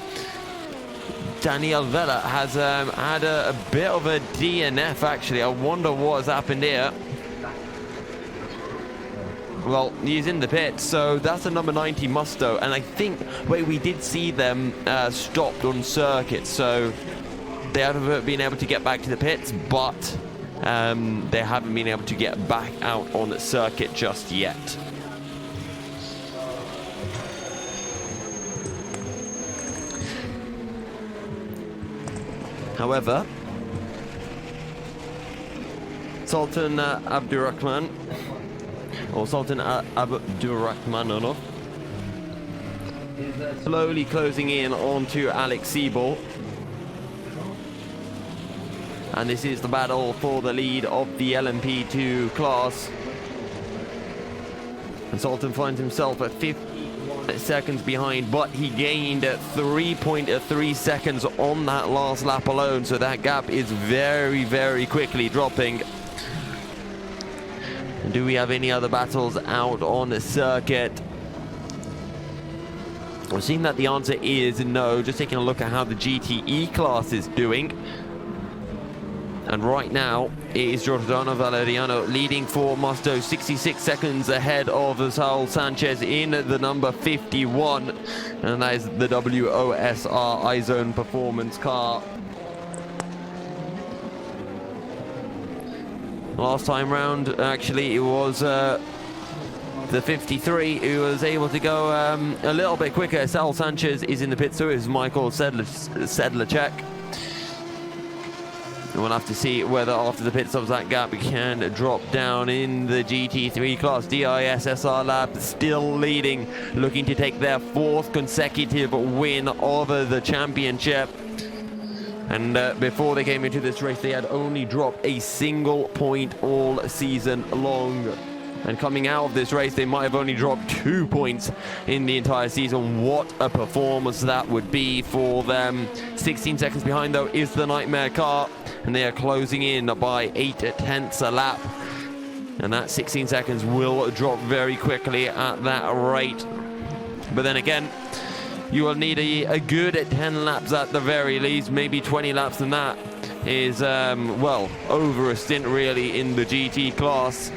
Speaker 3: Daniel Vella has had a bit of a DNF, actually. I wonder what has happened here. Well, he's in the pit, so that's the number 90 Musto, and I think we did see them stopped on circuit, so they haven't been able to get back to the pits, but they haven't been able to get back out on the circuit just yet. However, Sultan Abdurrahman, or Sultan Abdurrahmanov, is slowly closing in onto Alex Seawolf. And this is the battle for the lead of the LMP2 class. And Sultan finds himself at 50 seconds behind, but he gained 3.3 seconds on that last lap alone, so that gap is very, very quickly dropping. Do we have any other battles out on the circuit? We're seeing that the answer is no. Just taking a look at how the GTE class is doing. And right now, it is Giordano Valeriano leading for Musto, 66 seconds ahead of Saul Sanchez in the number 51. And that is the WOSR iZone Performance car. Last time round, actually, it was the 53 who was able to go a little bit quicker. Saul Sanchez is in the pit, so is Michael Sedlacek. We'll have to see whether after the pit stops that gap can drop down in the GT3 class. DIS SR Lab still leading, looking to take their 4th consecutive win over the championship. And before they came into this race, they had only dropped a single point all season long. And coming out of this race, they might have only dropped 2 points in the entire season. What a performance that would be for them. 16 seconds behind, though, is the Nightmare car. And they are closing in by 8/10 a lap. And that 16 seconds will drop very quickly at that rate. But then again, you will need a good 10 laps at the very least. Maybe 20 laps, and that is, well, over a stint, really, in the GT class.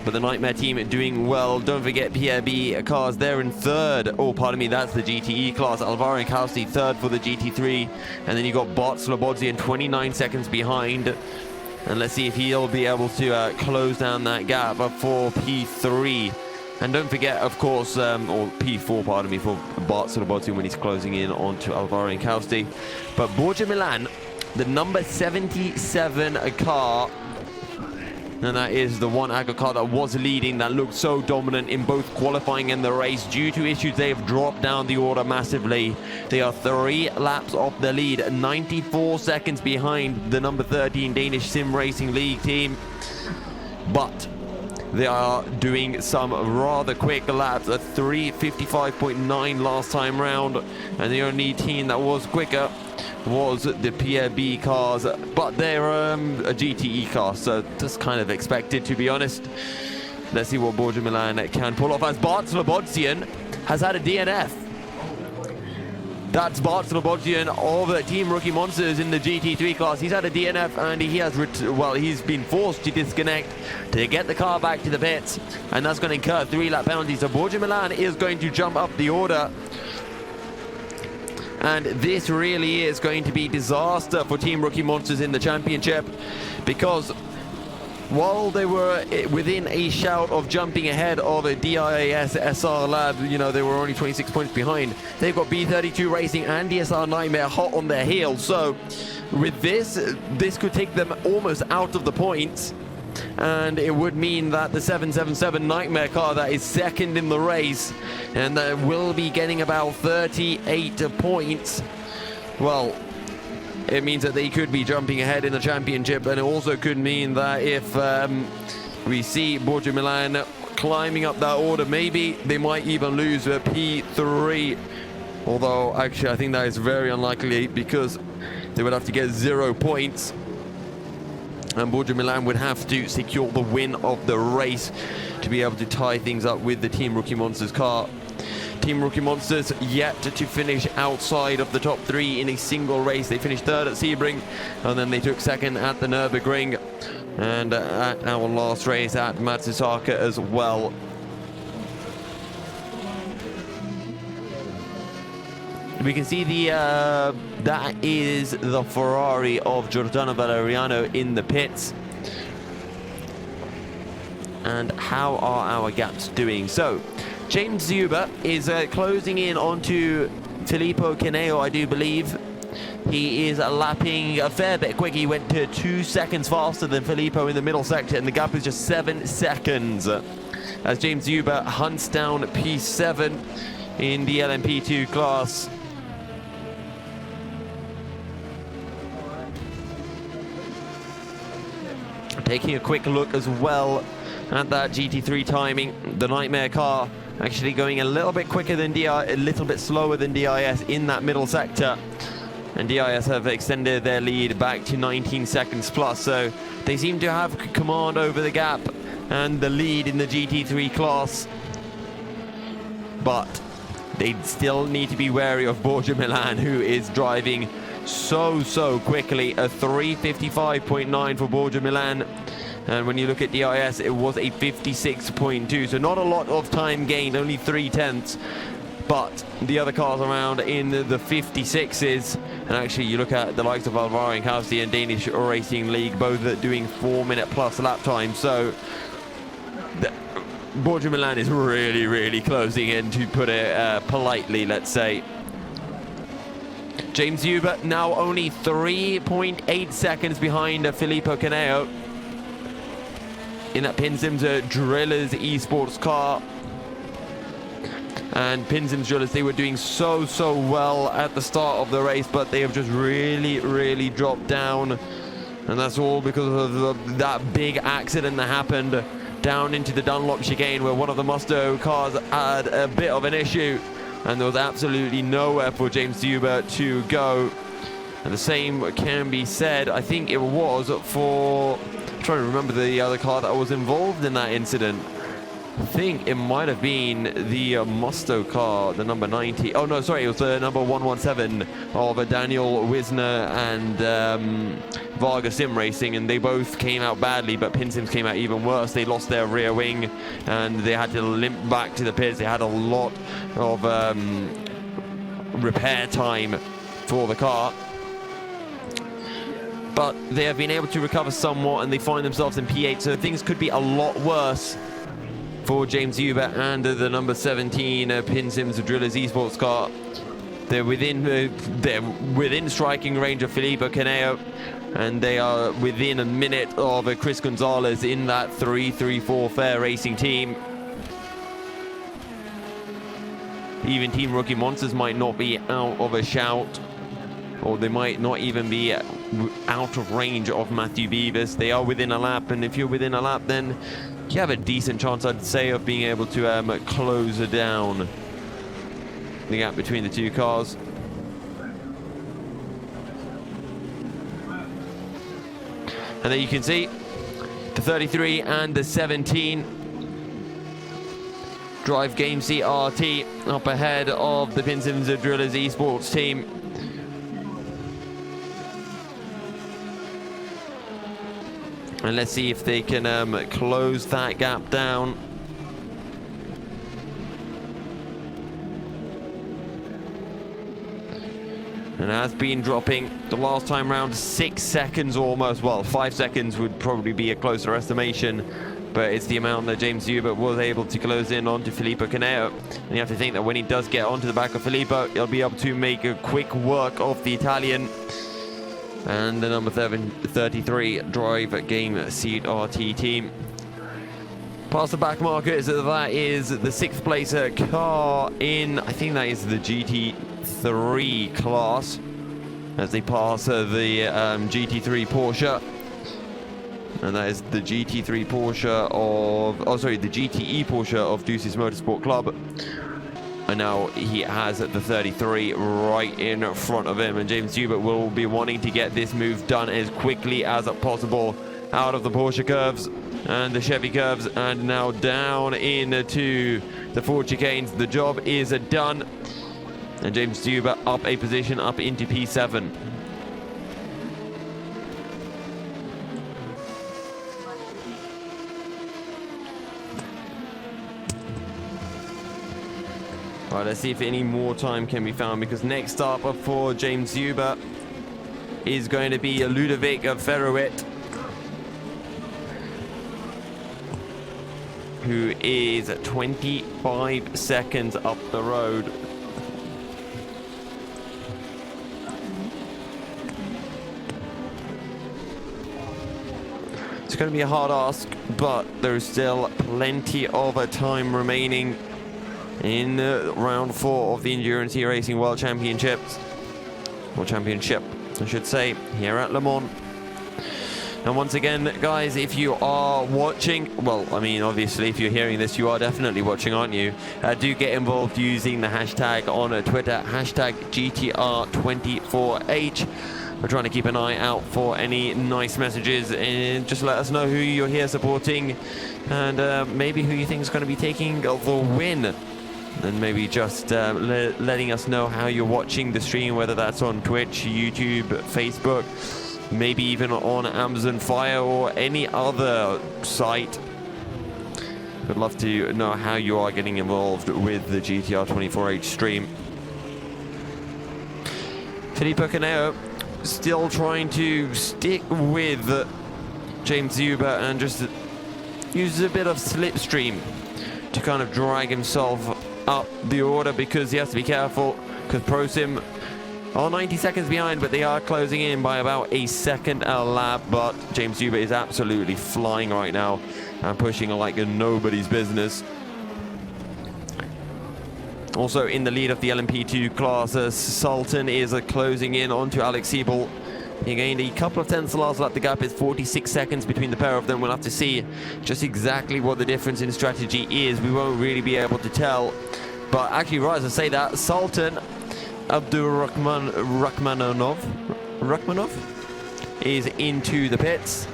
Speaker 3: But the Nightmare team doing well. Don't forget PRB cars, they're in 3rd. Oh, pardon me, that's the GTE class. Alvaro Incausti 3rd for the GT3. And then you got Bart Slobodzian 29 seconds behind. And let's see if he'll be able to close down that gap for P3. And don't forget, of course, or P4, pardon me, for Bart Slobodzian when he's closing in onto Alvaro Incausti. But Borja Milan, the number 77 car, and that is the one Agger car that was leading, that looked so dominant in both qualifying and the race. Due to issues, they have dropped down the order massively. They are 3 laps off the lead, 94 seconds behind the number 13 Danish Sim Racing League team. But they are doing some rather quick laps, a 3:55.9 last time round, and the only team that was quicker was the PRB cars, but they're a GTE car, so just kind of expected, to be honest. Let's see what Borja Milan can pull off, as Bart Slobodzian has had a DNF. That's Bart Slobodzian of Team Rookie Monsters in the GT3 class. He's had a DNF, and he has he's been forced to disconnect to get the car back to the pits, and that's going to incur 3-lap penalties. So Borja Milan is going to jump up the order. And this really is going to be disaster for Team Rookie Monsters in the championship, because while they were within a shout of jumping ahead of a DIS SR Lab, you know, they were only 26 points behind. They've got B32 Racing and DSR Nightmare hot on their heels. So with this could take them almost out of the points. And it would mean that the 777 Nightmare car that is 2nd in the race and that will be getting about 38 points, well, it means that they could be jumping ahead in the championship. And it also could mean that if we see Borja Milan climbing up that order, maybe they might even lose a P3. Although, actually, I think that is very unlikely, because they would have to get 0 points. And Borja Milan would have to secure the win of the race to be able to tie things up with the Team Rookie Monsters car. Team Rookie Monsters yet to finish outside of the top 3 in a single race. They finished 3rd at Sebring, and then they took 2nd at the Nürburgring, and at our last race at Matsusaka as well. We can see that is the Ferrari of Giordano Valeriano in the pits. And how are our gaps doing? So, James Zuber is closing in onto Filippo Caneo, I do believe. He is lapping a fair bit quick. He went to 2 seconds faster than Filippo in the middle sector, and the gap is just 7 seconds. As James Huber hunts down P7 in the LMP2 class. Taking a quick look as well at that GT3 timing. The Nightmare car actually going a little bit quicker than a little bit slower than DIS in that middle sector. And DIS have extended their lead back to 19 seconds plus, so they seem to have command over the gap and the lead in the GT3 class. But they still need to be wary of Borja Milan, who is driving so quickly. A 3:55.9 for Borja Milan, and when you look at DIS, it was a 56.2, so not a lot of time gained, only 3/10. But the other cars around in the 56s, and actually you look at the likes of Alvaro and Kausti and Danish Racing League, both doing 4-minute plus lap time. So Borja Milan is really closing in, to put it politely, let's say. James Huber now only 3.8 seconds behind Filippo Caneo in that PINSIM Drillers Esports car. And PINSIM Drillers, they were doing so well at the start of the race, but they have just really dropped down. And that's all because of that big accident that happened down into the Dunlop chicane, where one of the Musto cars had a bit of an issue, and there was absolutely nowhere for James Huber to go. And the same can be said, I think it was for, I'm trying to remember the other car that was involved in that incident. I think it might have been the Musto car, the number 90. Oh no, sorry, it was the number 117 of Daniel Wisner and Varga Sim Racing, and they both came out badly, but PINSIMs came out even worse. They lost their rear wing and they had to limp back to the pits. They had a lot of repair time for the car, but they have been able to recover somewhat, and they find themselves in P8, so things could be a lot worse for James Huber and the number 17 PINSIM Drillers Esports car. They're within striking range of Filippo Caneo, and they are within a minute of Chris Gonzalez in that 334 Fair Racing team. Even Team Rookie Monsters might not be out of a shout, or they might not even be out of range of Matthew Beavers. They are within a lap, and if you're within a lap, then you have a decent chance, I'd say, of being able to close down the gap between the two cars. And there you can see the 33 and the 17 Drive Game CRT up ahead of the PINSIM Drillers Esports team. And let's see if they can close that gap down. And has been dropping the last time round 6 seconds almost. Well, 5 seconds would probably be a closer estimation, but it's the amount that James Huber was able to close in onto Filippo Caneo. And you have to think that when he does get onto the back of Filippo, he'll be able to make a quick work of the Italian. And the number 33 Drive Game CRT team. Past the back markers, that is the 6th place car in, I think that is the GT3 class, as they pass the GT3 Porsche. And that is the GT3 Porsche of, oh sorry, the GTE Porsche of Deuces Motorsports Club. And now he has the 33 right in front of him, and James Huber will be wanting to get this move done as quickly as possible out of the Porsche curves and the Chevy curves, and now down into the Ford chicanes. The job is done, and James Huber up a position up into P7. All right, let's see if any more time can be found, because next up for James Huber is going to be Ludovic Ferruit, who is 25 seconds up the road. going to be a hard ask, but there's still plenty of time remaining in round 4 of the Endurance E-Racing World Championships. Or Championship, I should say, here at Le Mans. And once again, guys, if you are watching, well, I mean, obviously, if you're hearing this, you are definitely watching, aren't you? Do get involved using the hashtag on Twitter, hashtag GTR24H. We're trying to keep an eye out for any nice messages, and just let us know who you're here supporting, and maybe who you think is going to be taking the win. And maybe just letting us know how you're watching the stream, whether that's on Twitch, YouTube, Facebook, maybe even on Amazon Fire or any other site. I'd love to know how you are getting involved with the GTR24H stream. Filippo Caneo still trying to stick with James Zuber and just uses a bit of slipstream to kind of drag himself up the order, because he has to be careful, because ProSim are 90 seconds behind, but they are closing in by about a second a lap. But James Zuber is absolutely flying right now and pushing like nobody's business. Also in the lead of the LMP2 class, Sultan is closing in onto Alex Siebel. He gained a couple of tenths the last lap. The gap is 46 seconds between the pair of them. We'll have to see just exactly what the difference in strategy is. We won't really be able to tell. But actually, right as I say that, Sultan Abdurrahmanov is into the pits.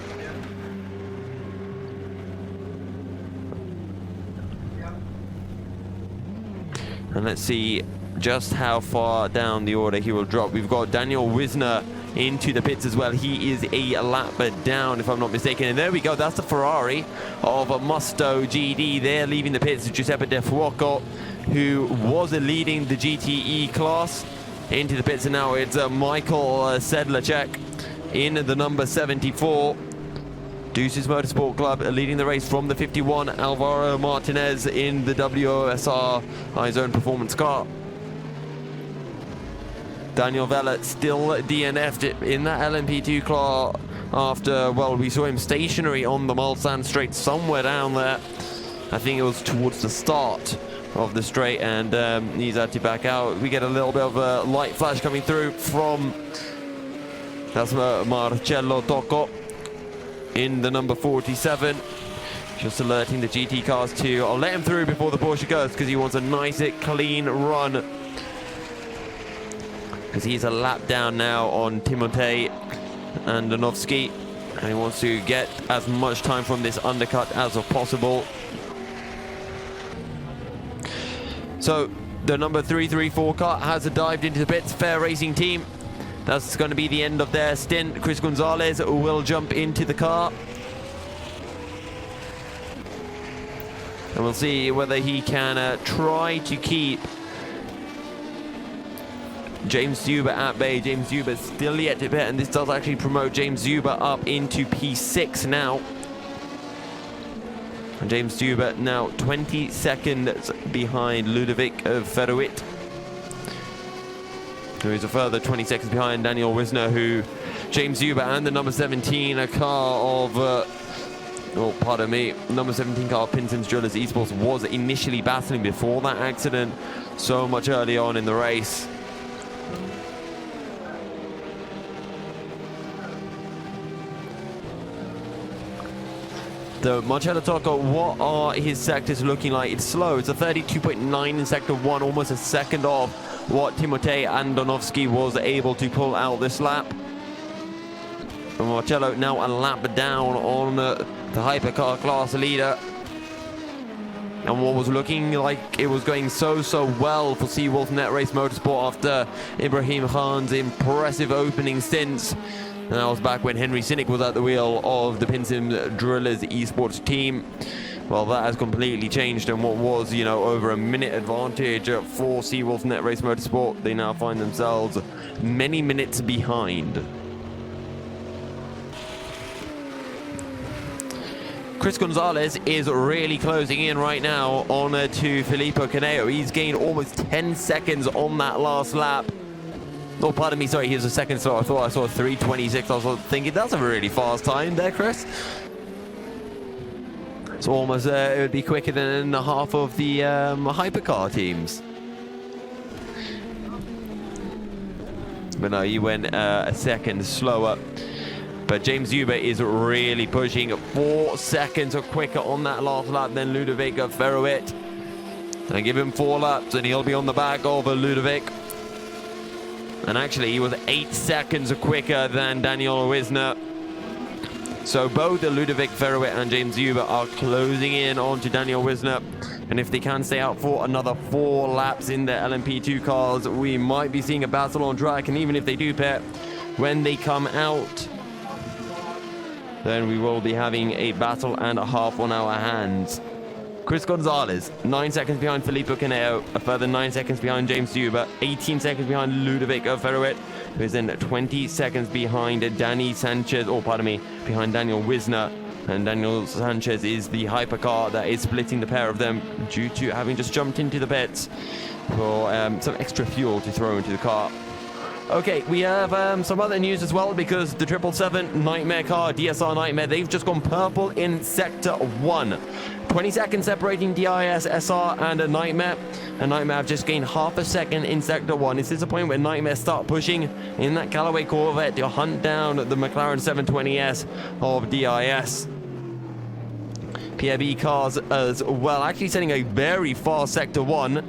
Speaker 3: And let's see just how far down the order he will drop. We've got Daniel Wisner into the pits as well. He is a lap down, if I'm not mistaken. And there we go. That's the Ferrari of Musto GD. They're leaving the pits. Giuseppe De Fuoco, who was leading the GTE class, into the pits. And now it's Michael Sedlacek in the number 74. Deuces Motorsports Club leading the race from the 51. Alvaro Martinez in the WOSR iZone Performance car. Daniel Vella still DNF'd in that LMP2 car after, well, we saw him stationary on the Mulsanne straight somewhere down there. I think it was towards the start of the straight, and he's had to back out. We get a little bit of a light flash coming through from, that's Marcello Tocco in the number 47. Just alerting the GT cars to, I'll let him through before the Porsche goes, because he wants a nice, clean run. Because he's a lap down now on Timotej Andonovski, and he wants to get as much time from this undercut as possible. So the number 334 car has dived into the pits. Fair Racing team, that's going to be the end of their stint. Chris Gonzalez will jump into the car, and we'll see whether he can try to keep James Zuber at bay. James Zuber still yet to pit, and this does actually promote James Zuber up into P6 now. And James Zuber now 20 seconds behind Ludovic Ferruit, who is a further 20 seconds behind Daniel Wisner, who James Zuber and the number 17 a car of number 17 car of PINSIM Drillers Esports was initially battling before that accident so much early on in the race. So Marcello Tocco, what are his sectors looking like? It's slow. It's a 32.9 in sector 1, almost a second off what Timotej Andonovski was able to pull out this lap. And Marcello now a lap down on the hypercar class leader. And what was looking like it was going so well for Seawolf NetRace Motorsport after Ibrahim Khan's impressive opening stints. And that was back when Henry Sinnick was at the wheel of the PINSIM Drillers Esports team. Well, that has completely changed, and what was, over a minute advantage for Seawolf NetRace Motorsport, they now find themselves many minutes behind. Chris Gonzalez is really closing in right now on to Filippo Caneo. He's gained almost 10 seconds on that last lap. Oh, pardon me, sorry, he was a second slow. I thought I saw 3:26. I was thinking, that's a really fast time there, Chris. It's almost, it would be quicker than half of the hypercar teams. But no, he went a second slower. But James Huber is really pushing 4 seconds quicker on that last lap than Ludovic Ferroet. And give him 4 laps and he'll be on the back of Ludovic. And actually he was 8 seconds quicker than Daniel Wisner. So both Ludovic Ferroet and James Huber are closing in onto Daniel Wisner. And if they can stay out for another 4 laps in the LMP2 cars, we might be seeing a battle on track. And even if they do pit, when they come out, then we will be having a battle and a half on our hands. Chris Gonzalez, 9 seconds behind Filippo Caneo, a further 9 seconds behind James Huber, 18 seconds behind Ludovic Ferroet, who is then 20 seconds behind Danny Sanchez, behind Daniel Wisner. And Daniel Sanchez is the hypercar that is splitting the pair of them due to having just jumped into the pits for some extra fuel to throw into the car. Okay, we have some other news as well, because the 777 Nightmare car, DSR Nightmare, they've just gone purple in Sector 1. 20 seconds separating DIS, SR and a Nightmare. And Nightmare have just gained half a second in Sector 1. Is this a point where Nightmare start pushing in that Callaway Corvette to hunt down the McLaren 720S of DIS? PIB cars as well, actually setting a very fast Sector 1.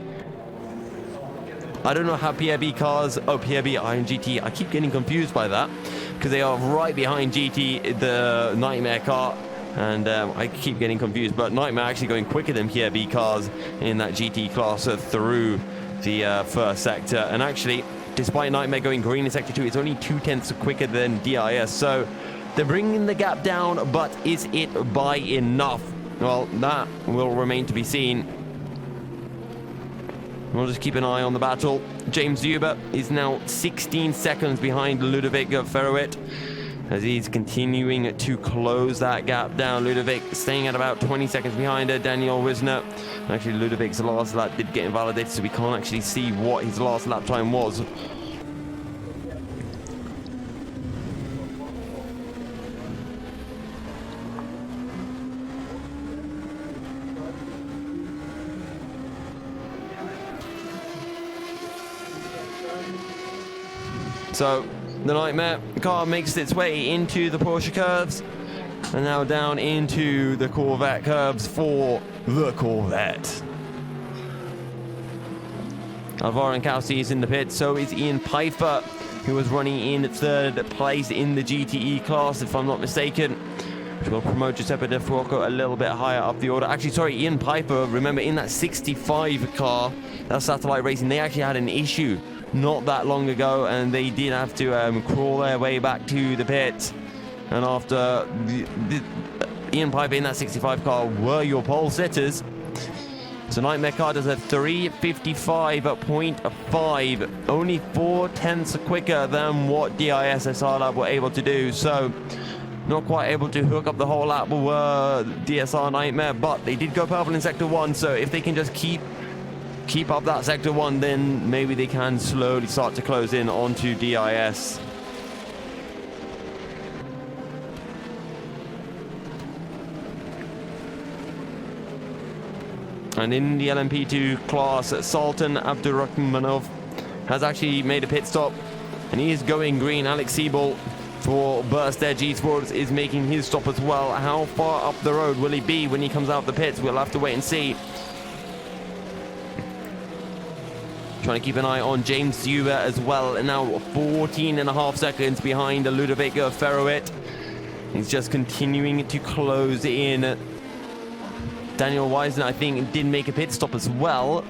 Speaker 3: I don't know how PIB cars, PIB Iron GT, I keep getting confused by that, because they are right behind GT, the Nightmare car, and I keep getting confused, but Nightmare actually going quicker than PIB cars in that GT class through the first sector. And actually, despite Nightmare going green in Sector 2, it's only 0.2 quicker than DIS, so they're bringing the gap down, but is it by enough? Well, that will remain to be seen. We'll just keep an eye on the battle. James Huber is now 16 seconds behind Ludovic Ferroet as he's continuing to close that gap down. Ludovic staying at about 20 seconds behind Daniel Wisner. Actually, Ludovic's last lap did get invalidated, so we can't actually see what his last lap time was. So the Nightmare car makes its way into the Porsche curves and now down into the Corvette curves for the Corvette. Alvaro Ancausi is in the pit, so is Ian Pfeiffer, who was running in 3rd place in the GTE class, if I'm not mistaken, which will promote Giuseppe De Fuoco a little bit higher up the order. Actually, sorry, Ian Pfeiffer, remember in that 65 car, that Satellite Racing, they actually had an issue not that long ago, and they did have to crawl their way back to the pit. And after Ian Piper in that 65 car were your pole sitters. So Nightmare car does a 3:55.5, only 0.4 quicker than what DIS SR Lab were able to do. So not quite able to hook up the whole lap were DSR Nightmare, but they did go purple in Sector 1. So if they can just keep up that Sector 1, then maybe they can slowly start to close in onto DIS. And in the LMP2 class, Sultan Abdurrahmanov has actually made a pit stop, and he is going green. Alex Siebel for Burst Edge Esports is making his stop as well. How far up the road will he be when he comes out of the pits? We'll have to wait and see. Trying to keep an eye on James Huber as well, and now 14.5 seconds behind Ludovic Ferroet. He's just continuing to close in. Daniel Wisner, I think, did make a pit stop as well,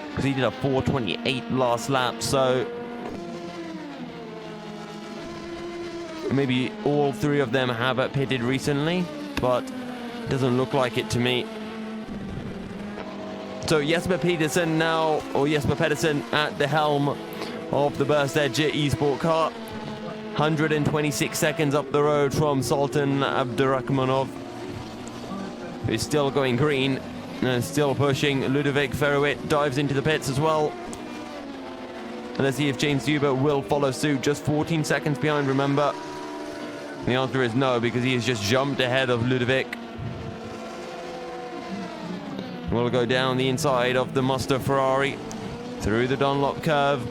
Speaker 3: because he did a 4:28 last lap, so maybe all three of them have pitted recently, but it doesn't look like it to me. So Jesper Pedersen now, or Jesper Pedersen at the helm of the Burst Edge Esport car. 126 seconds up the road from Sultan Abdurrahmanov, who's still going green and still pushing. Ludovic Ferroet dives into the pits as well. And let's see if James Huber will follow suit. Just 14 seconds behind, remember. The answer is no, because he has just jumped ahead of Ludovic. will go down the inside of the Musto Ferrari through the Dunlop curve.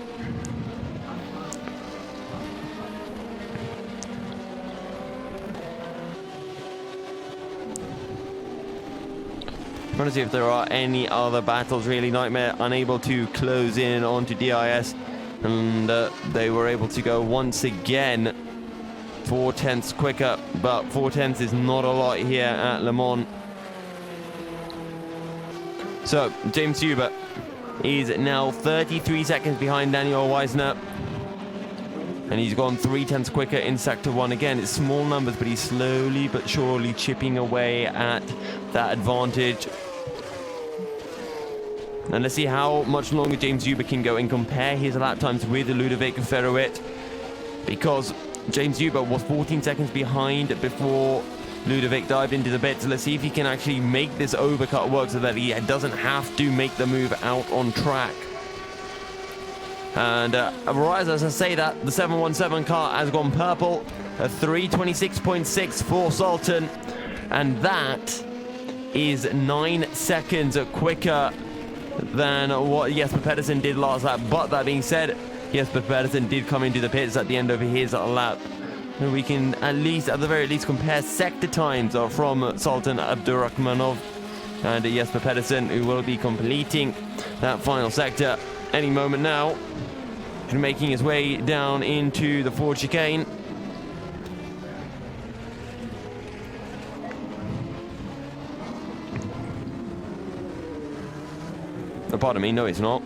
Speaker 3: Trying to see if there are any other battles. Really, Nightmare unable to close in onto DIS, and they were able to go once again 4/10 quicker, but 4/10 is not a lot here at Le Mans. So James Huber is now 33 seconds behind Daniel Weisner, and he's gone 3/10 quicker in Sector 1. Again, it's small numbers, but he's slowly but surely chipping away at that advantage. And let's see how much longer James Huber can go and compare his lap times with Ludovic Ferroet, because James Huber was 14 seconds behind before Ludovic dived into the pits. Let's see if he can actually make this overcut work so that he doesn't have to make the move out on track. And right as I say that, the 717 car has gone purple, a 3:26.6 for Sultan, and that is 9 seconds quicker than what Jesper Pedersen did last lap. But that being said, Jesper Pedersen did come into the pits at the end of his lap. And we can at the very least compare sector times from Sultan Abdurrahmanov and Jesper Pedersen, who will be completing that final sector any moment now, and making his way down into the Ford chicane. Oh, pardon me, no it's not.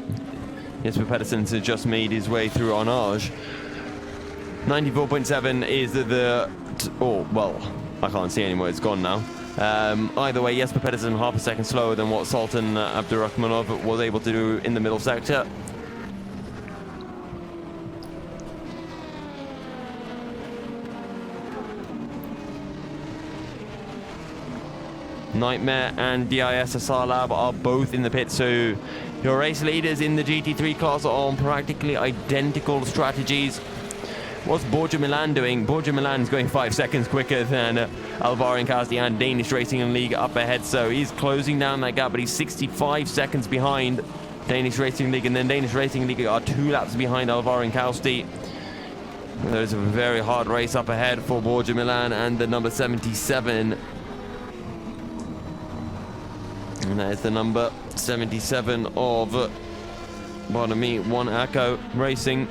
Speaker 3: Jesper Pedersen's just made his way through Arnage. 94.7 is oh, well, I can't see anymore, it's gone now. Either way, Jesper Pedersen half a second slower than what Sultan Abdurrahmanov was able to do in the middle sector. Nightmare and DISSR Lab are both in the pit, so your race leaders in the GT3 class are on practically identical strategies. What's Borja Milan doing? Borja Milan is going 5 seconds quicker than Alvaro Incasti and Danish Racing League up ahead, so he's closing down that gap, but he's 65 seconds behind Danish Racing League, and then Danish Racing League are 2 laps behind Alvaro Incasti. There's a very hard race up ahead for Borja Milan and the number 77. And that is the number 77 of, pardon me, One Echo Racing.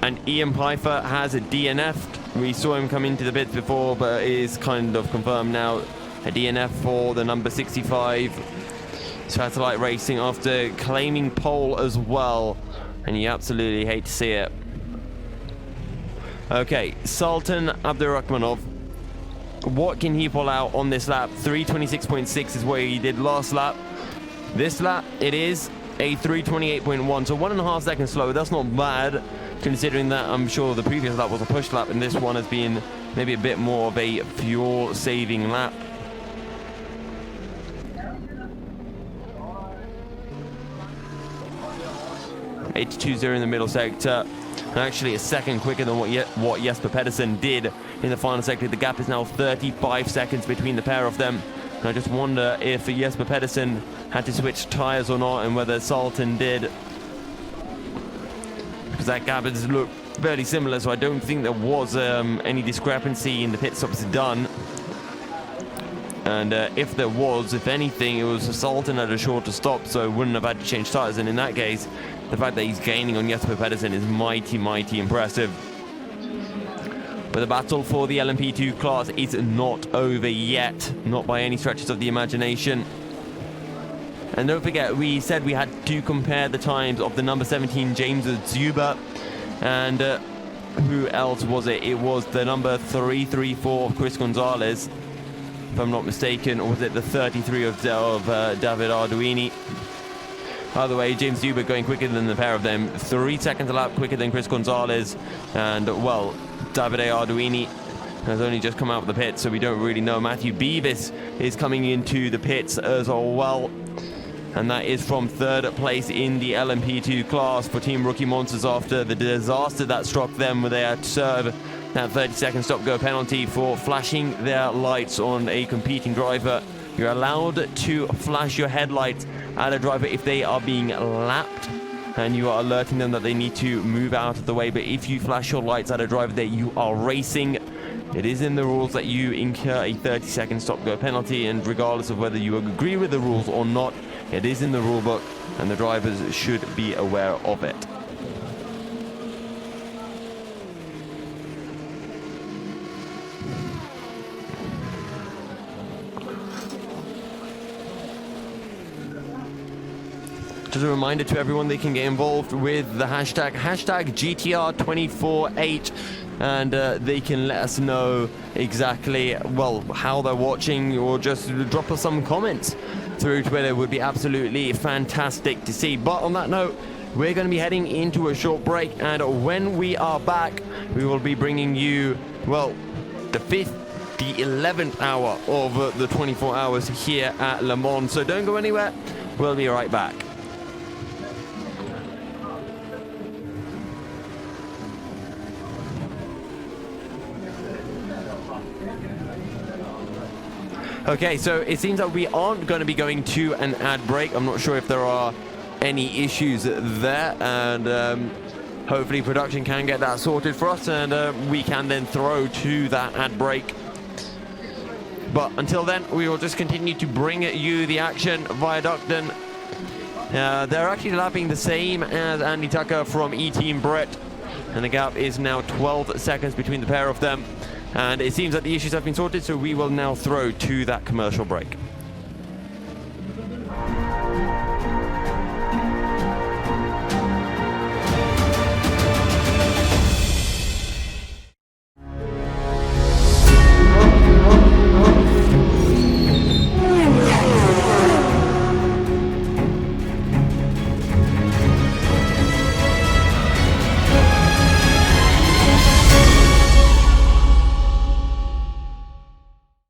Speaker 3: And Ian Pfeiffer has a DNF'd. We saw him come into the pits before, but it is kind of confirmed now. A DNF for the number 65 Satellite Racing after claiming pole as well. And you absolutely hate to see it. Okay, Sultan Abdurrahmanov. What can he pull out on this lap? 3:26.6 is what he did last lap. This lap, it is a 3:28.1, so 1.5 seconds slower. That's not bad, considering that I'm sure the previous lap was a push lap, and this one has been maybe a bit more of a fuel-saving lap. .820 in the middle sector. Actually a second quicker than what Jesper Pedersen did in the final sector. The gap is now 35 seconds between the pair of them. And I just wonder if Jesper Pedersen had to switch tyres or not, and whether Sultan did. Because that gap has looked fairly similar, so I don't think there was any discrepancy in the pit stops done. And if there was, if anything, it was Sultan at a shorter stop, so wouldn't have had to change tyres. And in that case, the fact that he's gaining on Jesper Pedersen is mighty, mighty impressive. But the battle for the LMP2 class is not over yet, not by any stretches of the imagination. And don't forget, we said we had to compare the times of the number 17 James Zuber, and who else was it? It was the number 334 of Chris Gonzalez, if I'm not mistaken, or was it the 33 of David Arduini? By the way, James Zuber going quicker than the pair of them, 3 seconds a lap quicker than Chris Gonzalez, and well, Davide Arduini has only just come out of the pit, so we don't really know. Matthew Beavis is coming into the pits as well, and that is from 3rd place in the LMP2 class for Team Rookie Monsters after the disaster that struck them where they had to serve that 30-second stop-go penalty for flashing their lights on a competing driver You're allowed to flash your headlights at a driver if they are being lapped, and you are alerting them that they need to move out of the way. But if you flash your lights at a driver that you are racing, it is in the rules that you incur a 30-second stop-go penalty, and regardless of whether you agree with the rules or not, it is in the rule book, and the drivers should be aware of it. Just a reminder to everyone, they can get involved with the hashtag GTR248, and they can let us know exactly, well, how they're watching, or just drop us some comments through Twitter. Would be absolutely fantastic to see. But on that note, we're going to be heading into a short break, and when we are back, we will be bringing you, well, the 11th hour of the 24 hours here at Le Mans. So don't go anywhere. We'll be right back. Okay, so it seems that we aren't going to be going to an ad break. I'm not sure if there are any issues there, and hopefully production can get that sorted for us, and we can then throw to that ad break. But until then, we will just continue to bring you the action via Duckton. They're actually lapping the same as Andy Tucker from E-Team Brett, and the gap is now 12 seconds between the pair of them. And it seems that the issues have been sorted, so we will now throw to that commercial break.